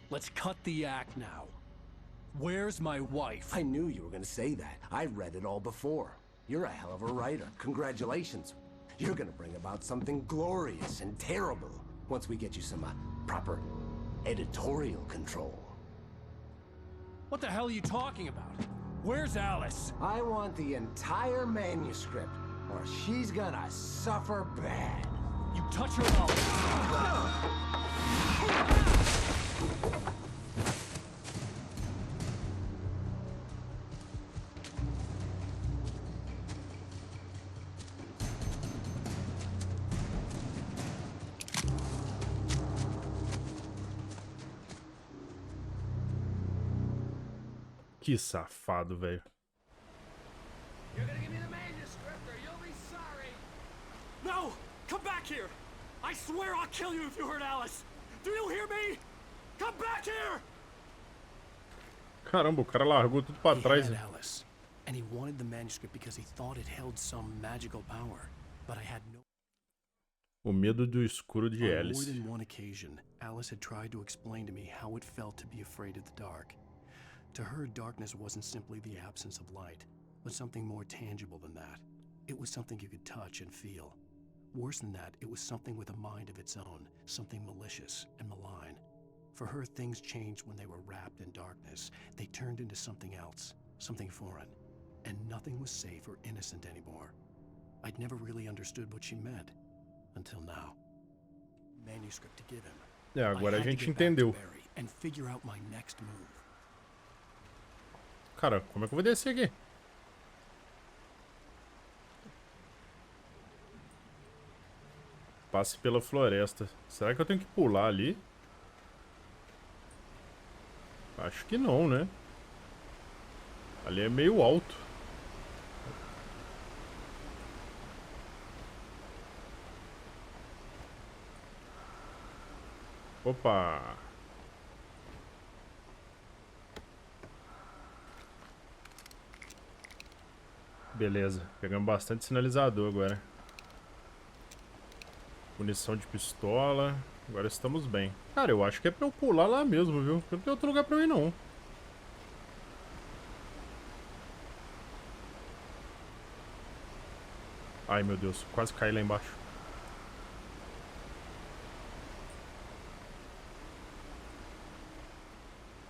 Let's cut the act now. Where's my wife? I knew you were gonna say that. I read it all before. You're a hell of a writer. Congratulations. You're gonna bring about something glorious and terrible once we get you some proper editorial control. What the hell are you talking about? Where's Alice? I want the entire manuscript, or she's gonna suffer bad. You touch her mouth. Que safado, velho. You're gonna give me the manuscript or you'll be sorry. No! Come back here! I swear I'll kill you if you hurt Alice! Do you hear me? Come back here! Caramba, o cara largou tudo pra trás. He had Alice, and he wanted the manuscript because he thought it held some magical power, but I had no... O medo do escuro de On more Alice. than one occasion, Alice had tried to explain to me how it felt to be afraid of the dark. To her, darkness wasn't simply the absence of light, but something more tangible than that. It was something you could touch and feel. Worse than that, it was something with a mind of its own, something malicious and malign. For her, things changed when they were wrapped in darkness. They turned into something else, something foreign, and nothing was safe or innocent anymore. I'd never really understood what she meant, until now. Manuscript to give him. É, agora I a had to gente get back to entendeu. Barry and figure out my next move. Cara, como é que eu vou descer aqui? Passe pela floresta. Será que eu tenho que pular ali? Acho que não, né? Ali é meio alto. Opa! Beleza, pegamos bastante sinalizador agora. Munição de pistola. Agora estamos bem. Cara, eu acho que é pra eu pular lá mesmo, viu? Porque não tem outro lugar pra eu ir, não. Ai, meu Deus. Quase caí lá embaixo.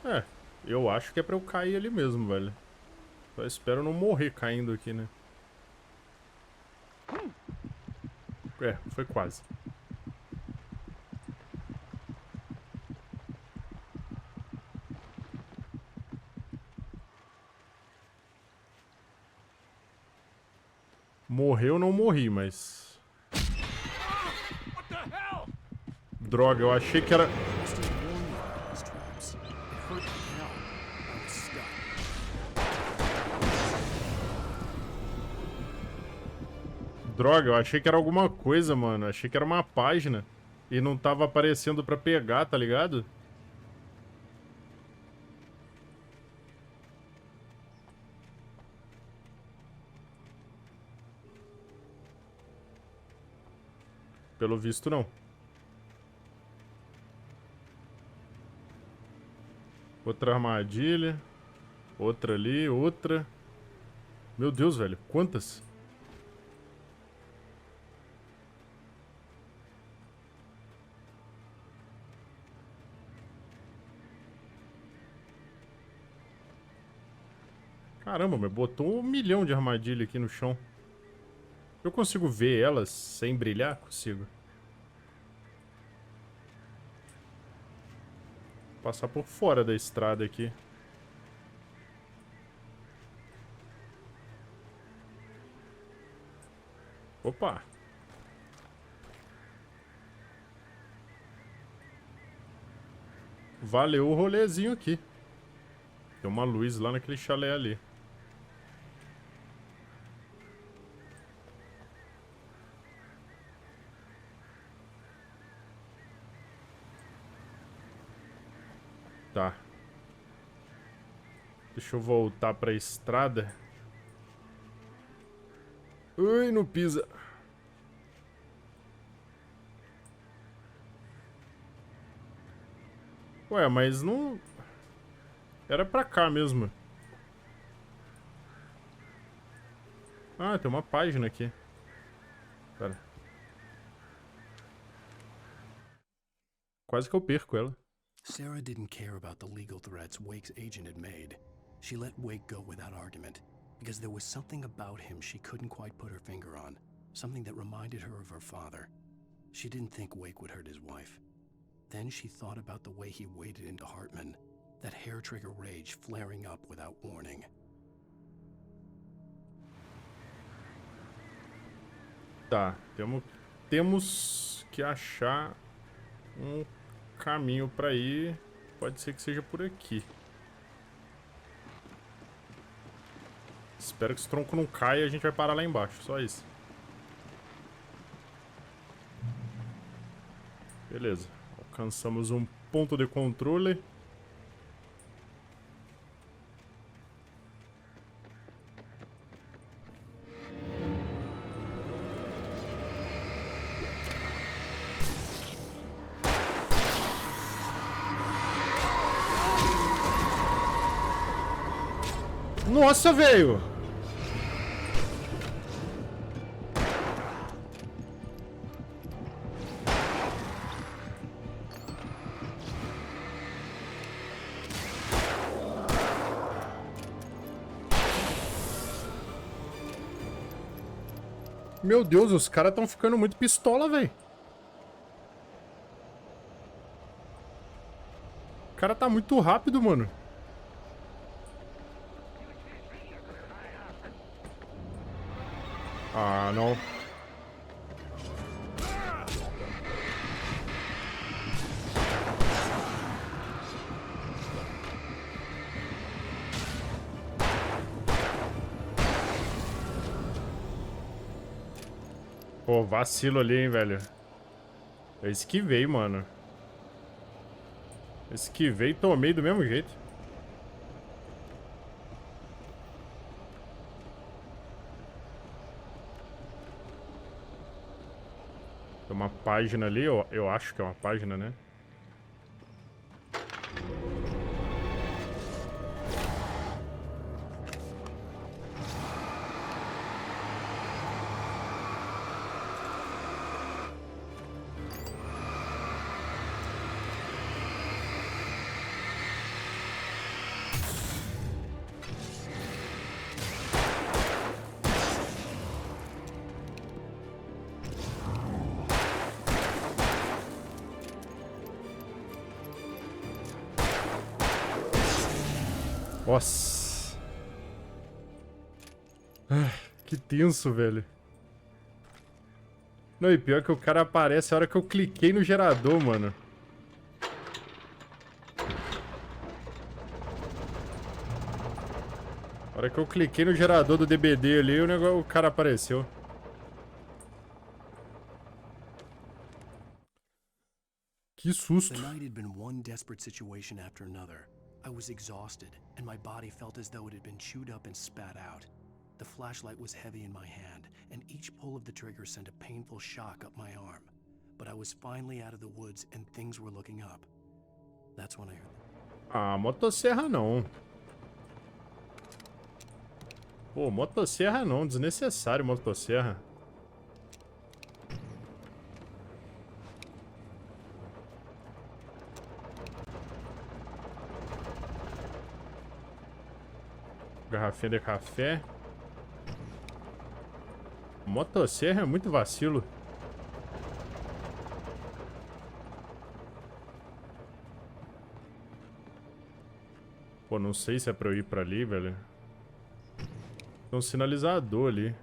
É, eu acho que é pra eu cair ali mesmo, velho. Só espero não morrer caindo aqui, né? É, foi quase. Morreu, não morri, mas... Droga, eu achei que era... Droga, eu achei que era alguma coisa, mano. Achei que era uma página. E não tava aparecendo pra pegar, tá ligado? Pelo visto, não. Outra armadilha. Outra ali, outra. Meu Deus, velho. Quantas? Caramba, mas botou 1 milhão de armadilha aqui no chão. Eu consigo ver elas sem brilhar? Consigo. Passar por fora da estrada aqui. Opa! Valeu o rolezinho aqui. Tem uma luz lá naquele chalé ali. Tá. Deixa eu voltar pra estrada. Ui, não pisa. Ué, mas não... Era pra cá mesmo. Ah, tem uma página aqui. Pera. Quase que eu perco ela. Sarah didn't care about the legal threats Wake's agent had made. She let Wake go without argument, because there was something about him she couldn't quite put her finger on, something that reminded her of her father. She didn't think Wake would hurt his wife. Then she thought about the way he waded into Hartman, that hair-trigger rage flaring up without warning. Tá, temos que achar um caminho pra ir. Pode ser que seja por aqui. Espero que esse tronco não caia e a gente vai parar lá embaixo. Só isso. Beleza. Alcançamos um ponto de controle. Nossa, velho! Meu Deus, os caras estão ficando muito pistola, velho. O cara tá muito rápido, mano. Ah, não. Pô, vacilo ali, hein, velho. Eu esquivei, mano. Eu esquivei e tomei do mesmo jeito. Tem uma página ali, eu acho que é uma página, né? Nossa. Que tenso, velho. Não, e pior que o cara aparece a hora que eu cliquei no gerador, mano. A hora que eu cliquei no gerador do DBD ali, o cara apareceu. Que susto. The night had been one desperate situation after another. I was exhausted, and my body felt as though it had been chewed up and spat out. The flashlight was heavy in my hand, and each pull of the trigger sent a painful shock up my arm. But I was finally out of the woods, and things were looking up. That's when I heard... Ah, motosserra não. Pô, motosserra não. Desnecessário motosserra. Garrafinha de café. Motosserra é muito vacilo. Pô, não sei se é pra eu ir pra ali, velho. Tem um sinalizador ali.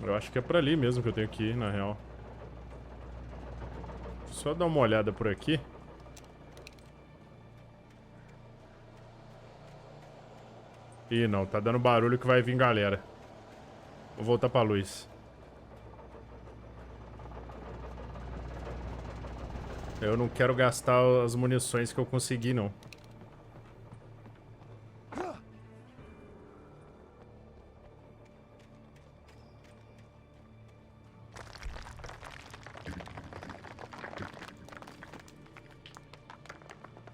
Eu acho que é pra ali mesmo que eu tenho que ir, na real. Só dar uma olhada por aqui. Ih, não. Tá dando barulho que vai vir galera. Vou voltar pra luz. Eu não quero gastar as munições que eu consegui, não.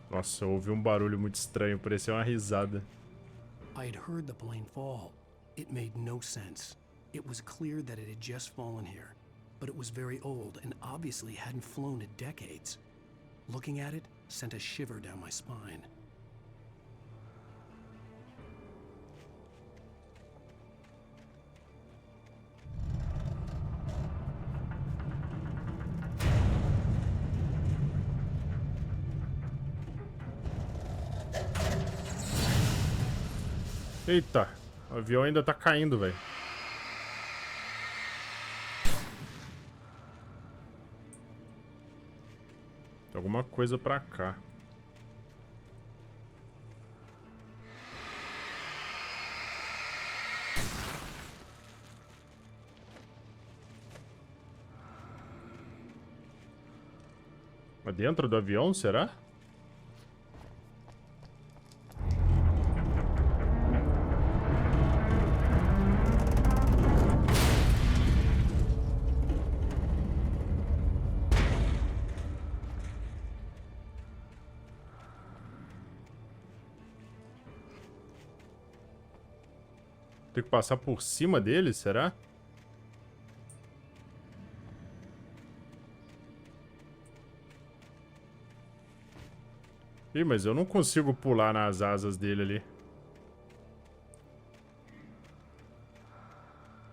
Nossa, eu ouvi um barulho muito estranho. Parecia uma risada. I had heard the plane fall. It made no sense. It was clear that it had just fallen here, but it was very old and obviously hadn't flown in decades. Looking at it sent a shiver down my spine. Eita, o avião ainda tá caindo, velho. Tem alguma coisa pra cá. Mas dentro do avião, será? Tem que passar por cima dele, será? Ih, mas eu não consigo pular nas asas dele ali.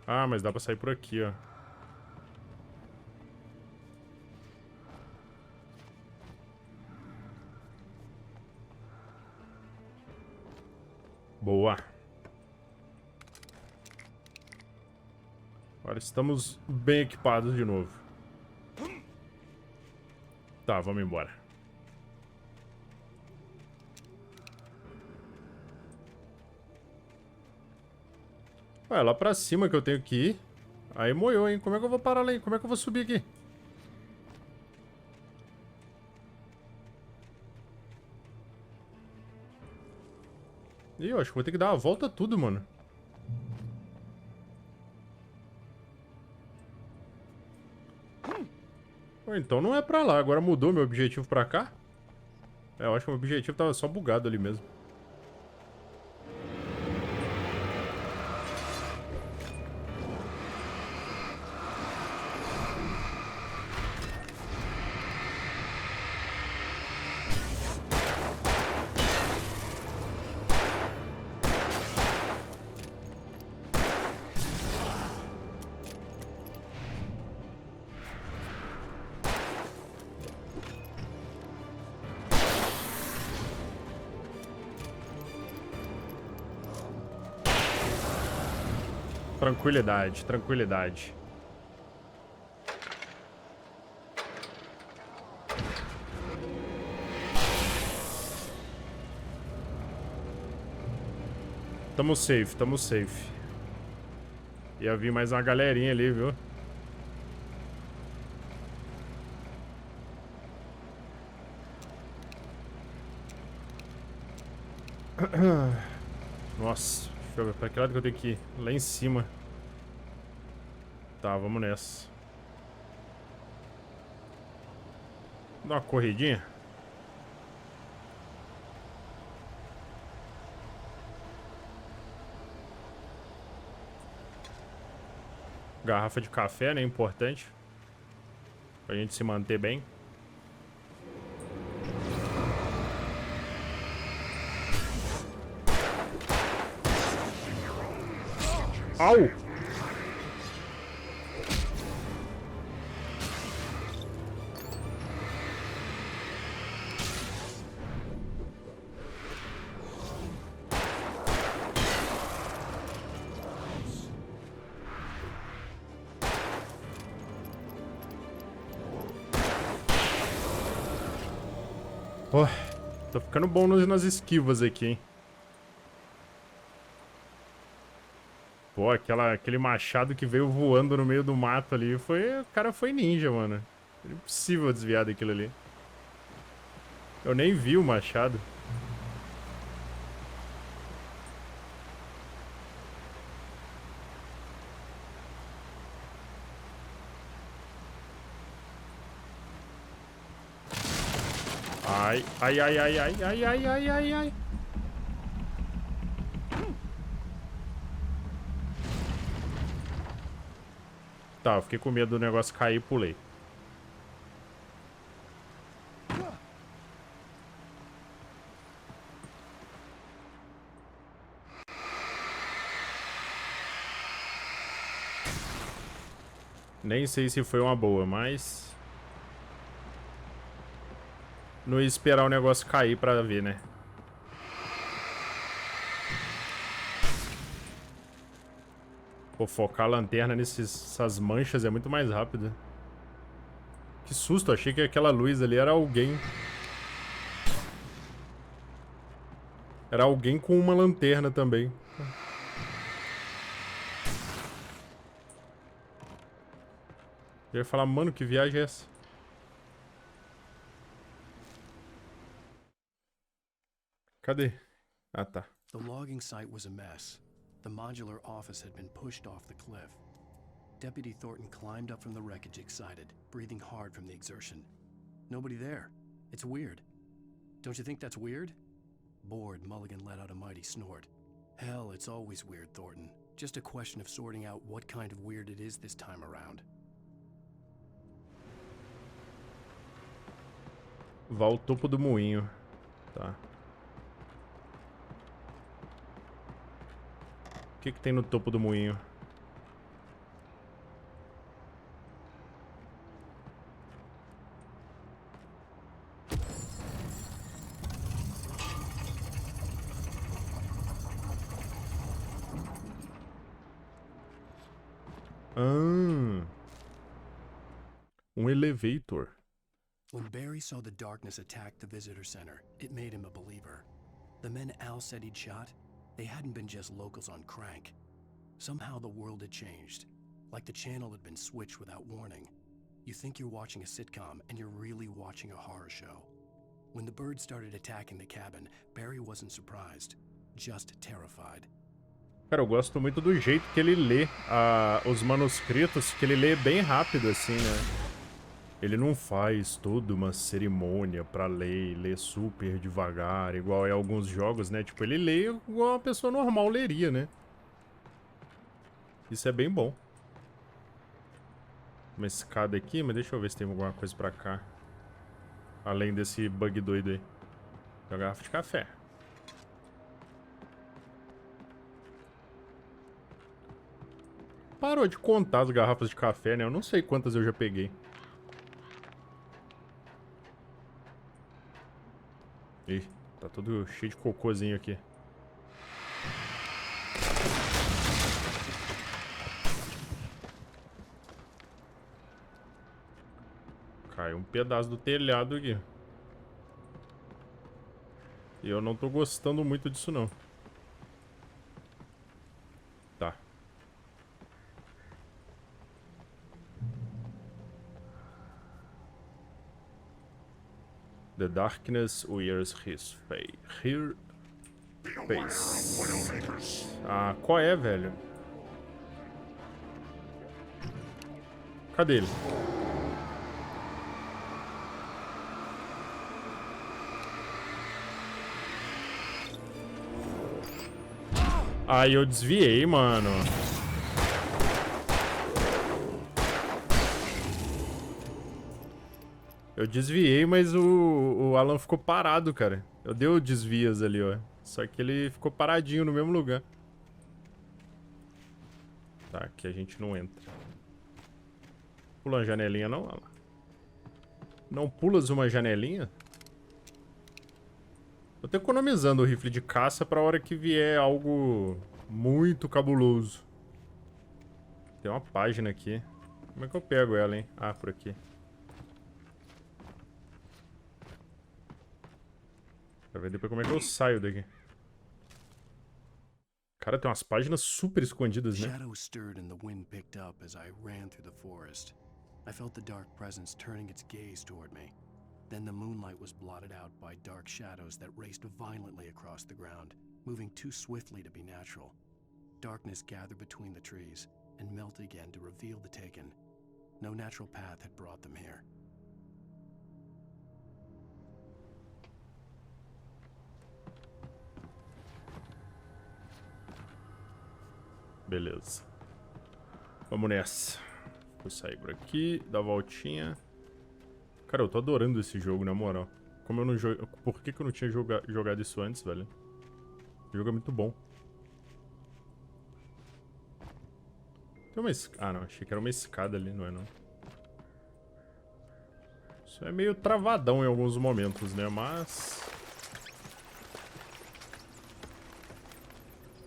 Ah, mas dá pra sair por aqui, ó. Boa. Agora estamos bem equipados de novo. Tá, vamos embora. Ué, lá pra cima que eu tenho que ir. Aí moiou, hein? Como é que eu vou parar lá, hein? Como é que eu vou subir aqui? Ih, eu acho que vou ter que dar uma volta tudo, mano. Ou então não é pra lá, agora mudou meu objetivo pra cá. É, eu acho que o meu objetivo tava só bugado ali mesmo. Tranquilidade, tranquilidade. Tamo safe, tamo safe. Ia vir mais uma galerinha ali, viu? Nossa, deixa eu ver pra que lado que eu tenho que ir? Lá em cima. Tá, vamos nessa. Dá uma corridinha. Garrafa de café, né? Importante. Pra gente se manter bem. Au! Oh, tô ficando bom nas esquivas aqui, hein? Pô, aquele machado que veio voando no meio do mato ali, foi... O cara foi ninja, mano. Era impossível desviar daquilo ali. Eu nem vi o machado. Ai, ai, ai, ai, ai, ai, ai, ai, ai, ai. Tá, eu fiquei com medo do negócio cair e pulei. Nem sei se foi uma boa, mas... Não ia esperar o negócio cair pra ver, né? Pô, focar a lanterna nessas manchas é muito mais rápido. Que susto, achei que aquela luz ali era alguém. Era alguém com uma lanterna também. Eu ia falar, mano, que viagem é essa? Cadê? Ah, tá. The logging site was a mess. The modular office had been pushed off the cliff. Deputy Thornton climbed up from the wreckage excited, breathing hard from the exertion. Nobody there. It's weird. Don't you think that's weird? Bored, Mulligan let out a mighty snort. Hell, it's always weird, Thornton. Just a question of sorting out what kind of weird it is this time around. Vá ao topo do moinho. Tá. O que tem no topo do moinho? Elevator. When Barry saw the darkness attack the visitor center, it made him a believer. The men Al said he'd shot, they hadn't been just locals on crank. Somehow the world had changed, like the channel had been switched without warning. You think you're watching a sitcom, and you're really watching a horror show. When the birds started attacking the cabin, Barry wasn't surprised, just terrified. Cara, eu gosto muito do jeito que ele lê os manuscritos, que ele lê bem rápido, assim, né? Ele não faz toda uma cerimônia pra ler, lê super devagar, igual é alguns jogos, né? Tipo, ele lê igual uma pessoa normal leria, né? Isso é bem bom. Uma escada aqui, mas deixa eu ver se tem alguma coisa pra cá. Além desse bug doido aí. Tem uma garrafa de café. Parou de contar as garrafas de café, né? Eu não sei quantas eu já peguei. Ih, tá tudo cheio de cocôzinho aqui. Caiu um pedaço do telhado aqui. E eu não tô gostando muito disso, não. Tá. The darkness wears his face. Ah, qual é, velho? Cadê ele? Ai, eu desviei, mano. Eu desviei, mas o Alan ficou parado, cara. Eu dei desvias ali, ó. Só que ele ficou paradinho no mesmo lugar. Tá, aqui a gente não entra. Pula uma janelinha, não, Alan? Não pulas uma janelinha? Eu tô economizando o rifle de caça pra hora que vier algo muito cabuloso. Tem uma página aqui. Como é que eu pego ela, hein? Ah, por aqui. Pra ver depois como é que eu saio daqui. Cara, tem umas páginas super escondidas, né? Shadows stirred and the wind picked up as I ran through the forest. I felt the dark presence turning its gaze toward me. Then the moonlight was blotted out by dark shadows that raced violently across the ground, moving too swiftly to be natural. Darkness gathered between the trees and melted again to reveal the taken. No natural path had brought them here. Beleza. Vamos nessa. Vou sair por aqui, dar a voltinha. Cara, eu tô adorando esse jogo, na moral. Como eu não jogo... Por que eu não tinha jogado isso antes, velho? O jogo é muito bom. Tem uma escada... Ah, não. Achei que era uma escada ali, não é não. Isso é meio travadão em alguns momentos, né? Mas...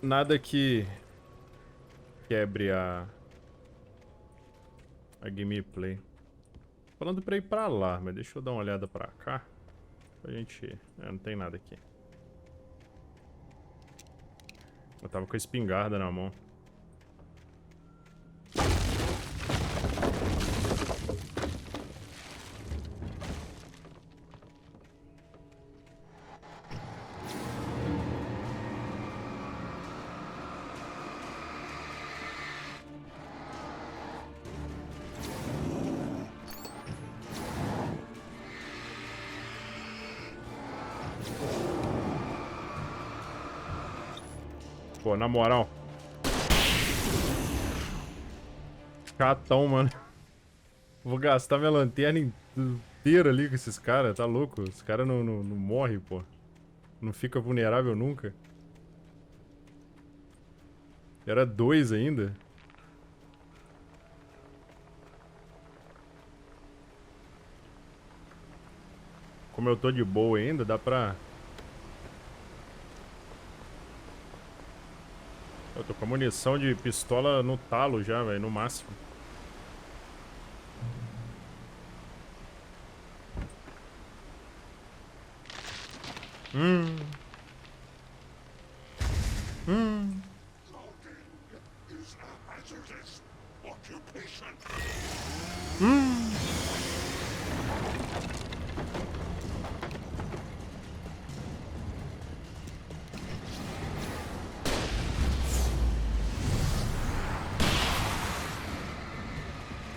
nada que... quebre a gameplay. Falando pra ir pra lá, mas deixa eu dar uma olhada pra cá. Pra gente... não tem nada aqui. Eu tava com a espingarda na mão. Pô, na moral. Chatão, mano. Vou gastar minha lanterna inteira ali com esses caras, tá louco? Os caras não morrem, pô. Não fica vulnerável nunca. Era 2 ainda. Como eu tô de boa ainda, dá pra... Eu tô com a munição de pistola no talo já, velho, no máximo.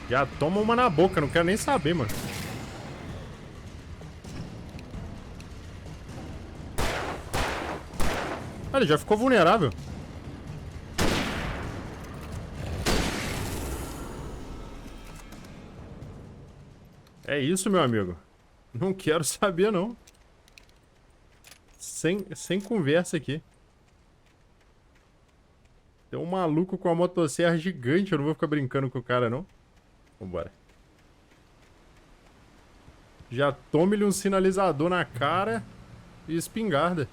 Já toma uma na boca, não quero nem saber, mano. Ah, ele já ficou vulnerável. É isso, meu amigo. Não quero saber, não. Sem conversa aqui. Tem um maluco com a motosserra gigante. Eu não vou ficar brincando com o cara, não. Vambora. Já tome-lhe um sinalizador na cara e espingarda.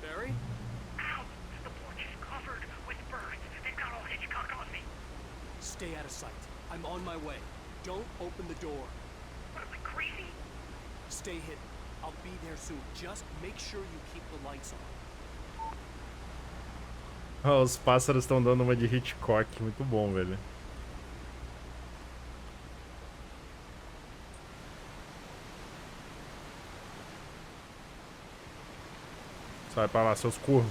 Barry? Ow! The porch is covered with birds. They've got all Hitchcock on me. Stay out of sight. I'm on my way. Don't open the door. What, am I crazy? Stay hidden. I'll be there soon. Just make sure you keep the lights on. Oh, os pássaros estão dando uma de Hitchcock. Muito bom, velho. Sai pra lá, seus corvos.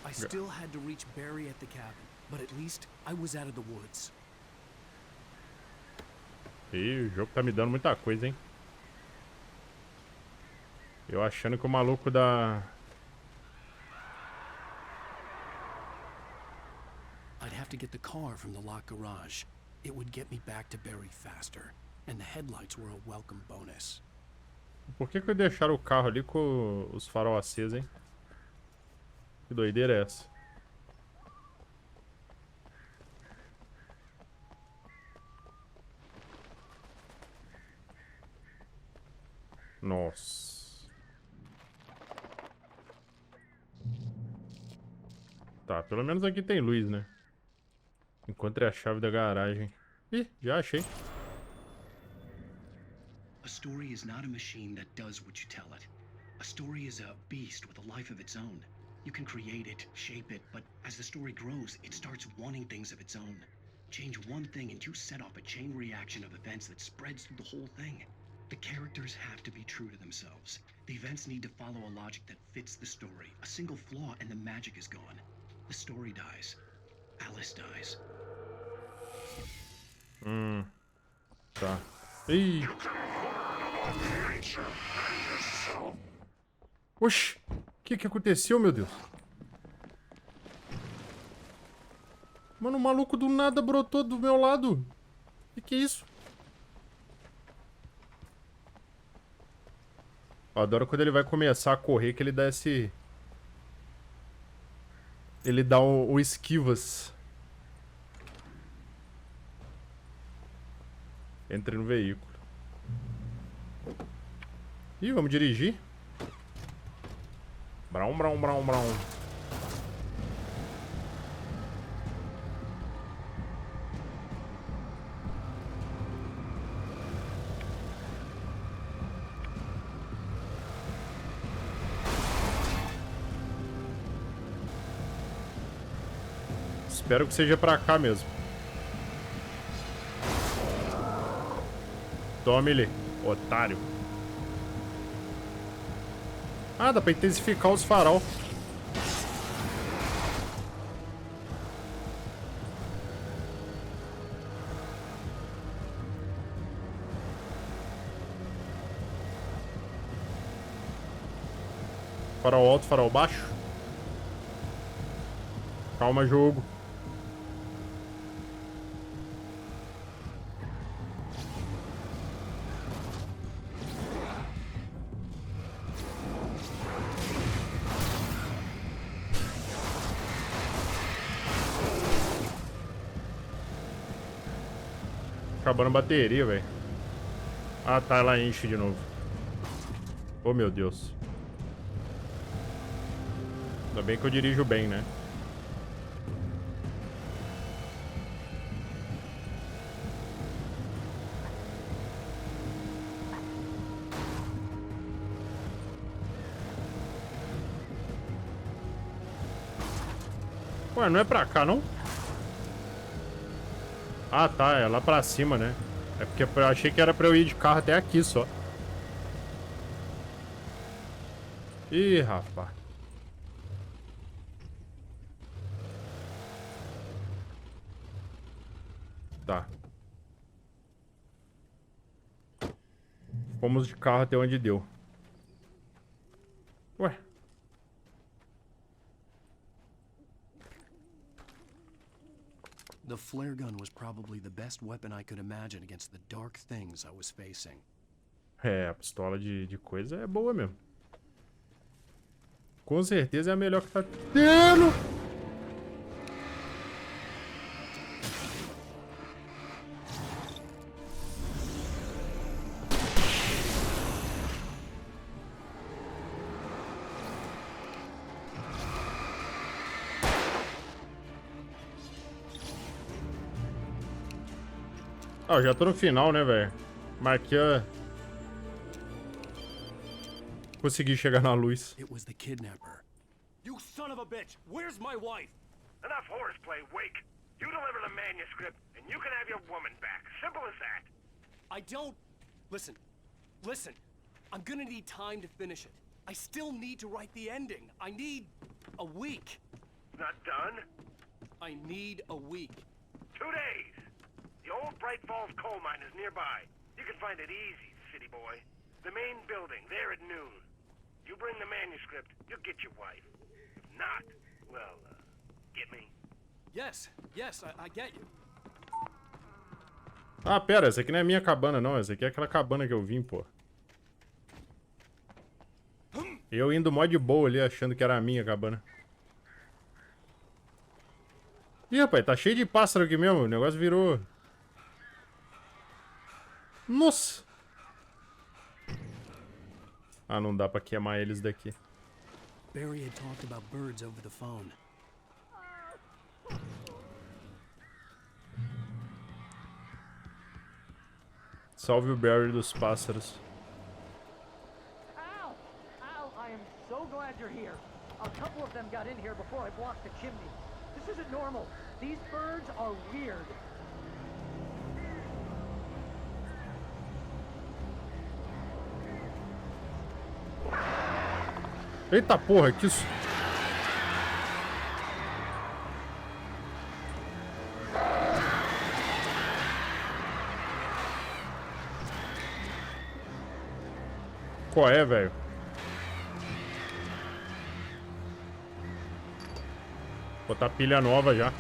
I still had to reach Barry at the cabin, but at least I was out of the woods. Ih, o jogo tá me dando muita coisa, hein? Eu achando que o maluco da... I'd have to get the car from the locked garage. It would get me back to Barry faster. And the headlights were a welcome bonus. Por que deixaram o carro ali com os farol acesos, hein? Que doideira é essa? Nossa. Tá, pelo menos aqui tem luz, né? Encontrei a chave da garagem. Ih, já achei. A story is not a machine that does what you tell it. A story is a beast with a life of its own. You can create it, shape it, but as the story grows, it starts wanting things of its own. Change one thing and you set off a chain reaction of events that spreads through the whole thing. The characters have to be true to themselves. The events need to follow a logic that fits the story. A single flaw and the magic is gone. The story dies. Alice dies. Tá. Ih. Oxi. O que aconteceu, meu Deus? Mano, o maluco do nada brotou do meu lado. Que é isso? Eu adoro quando ele vai começar a correr, que ele dá esse... Ele dá o esquivas. Entre no veículo. Ih, vamos dirigir? Brown, brown, brown, brown. Espero que seja pra cá mesmo. Tome ele, otário. Ah, dá pra intensificar os farol. Farol alto, farol baixo. Calma, jogo. Acabando a bateria, velho. Ah, tá, ela enche de novo. Oh, meu Deus. Ainda bem que eu dirijo bem, né? Ué, não é pra cá, não? Ah, tá, é lá pra cima, né? É porque eu achei que era pra eu ir de carro até aqui só. Ih, rapaz. Tá. Fomos de carro até onde deu. Ué. The flare gun was probably the best weapon I could imagine against the dark things I was facing. É, a pistola de coisa é boa mesmo. Com certeza é a melhor que tá tendo. Ah, eu já tô no final, né, velho? Marquei a... Consegui chegar na luz. It was the kidnapper. You son of a bitch! Where's my wife? Enough horseplay, Wake. You deliver the manuscript, and you can have your woman back. Simple as that. I don't... Listen. I'm gonna need time to finish it. I still need to write the ending. I need a week. Not done? I need a week. 2 days. The old Bright Falls coal mine is nearby. You can find it easy, city boy. The main building, there at noon. You bring the manuscript, you'll get your wife. If not, well, get me? Yes, I get you. Ah, pera, essa aqui não é minha cabana, não. Essa aqui é aquela cabana que eu vim, pô. Eu indo mó de boa ali, achando que era a minha cabana. Ih, rapaz, tá cheio de pássaro aqui mesmo. O negócio virou... Nossa! Ah, não dá pra queimar eles daqui. Barry had talked about birds over the phone. Salve o Barry dos pássaros. Al! Al, I am so glad you're here. A couple of them got in here before I blocked the chimney. This isn't normal. These birds are weird. Eita porra, que isso? Qual é, velho? Botar pilha nova já.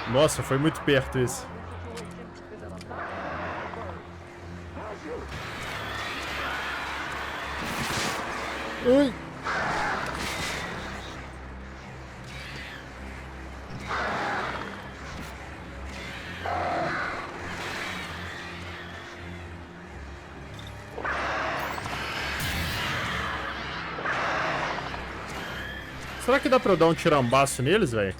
Nossa, foi muito perto isso. Ui. Será que dá pra eu dar um tirambaço neles, velho?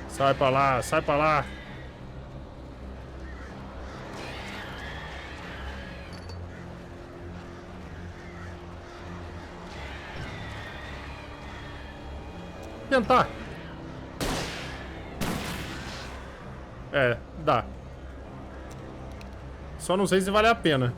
Sai pra lá, sai pra lá. Tentar. É, dá. Só não sei se vale a pena.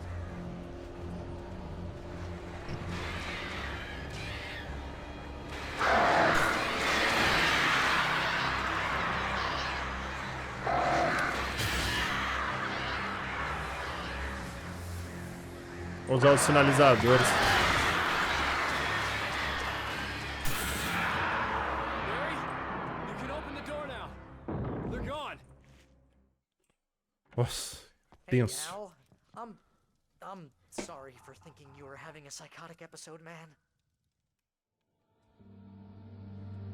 Vou usar os sinalizadores. Nossa, tenso. Hey, Al, I'm sorry for thinking you were having a psychotic episode, man.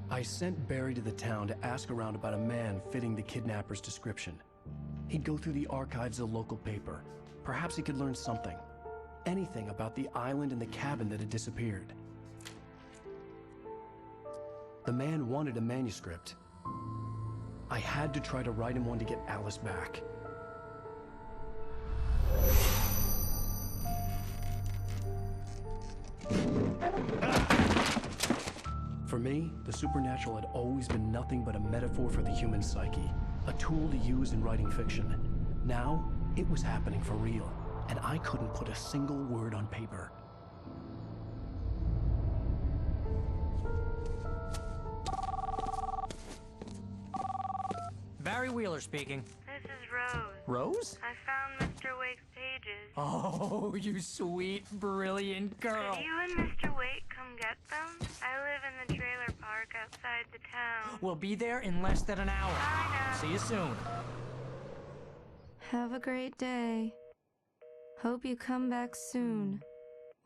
I sent Barry to the town to ask around about a man fitting the kidnapper's description. He'd go through the archives of the local paper. Perhaps he could learn something. Anything about the island and the cabin that had disappeared. The man wanted a manuscript. I had to try to write him one to get Alice back. For me, the supernatural had always been nothing but a metaphor for the human psyche, a tool to use in writing fiction. Now, it was happening for real, and I couldn't put a single word on paper. Barry Wheeler speaking. This is Rose. Rose? I found Mr. Wake's pages. Oh, you sweet, brilliant girl. Could you and Mr. Wake come get them? I live in the trailer park outside the town. We'll be there in less than an hour. I know. See you soon. Have a great day. Hope you come back soon.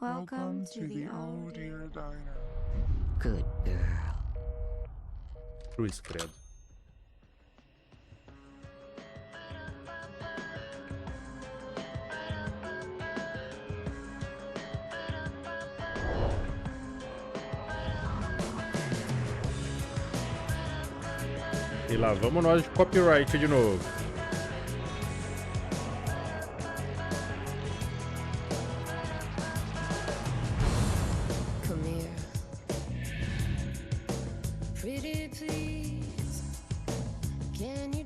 Welcome to the old dear diner. Good girl. Cruz, credo. E lá vamos nós de copyright de novo. Come here. Pretty please. Can you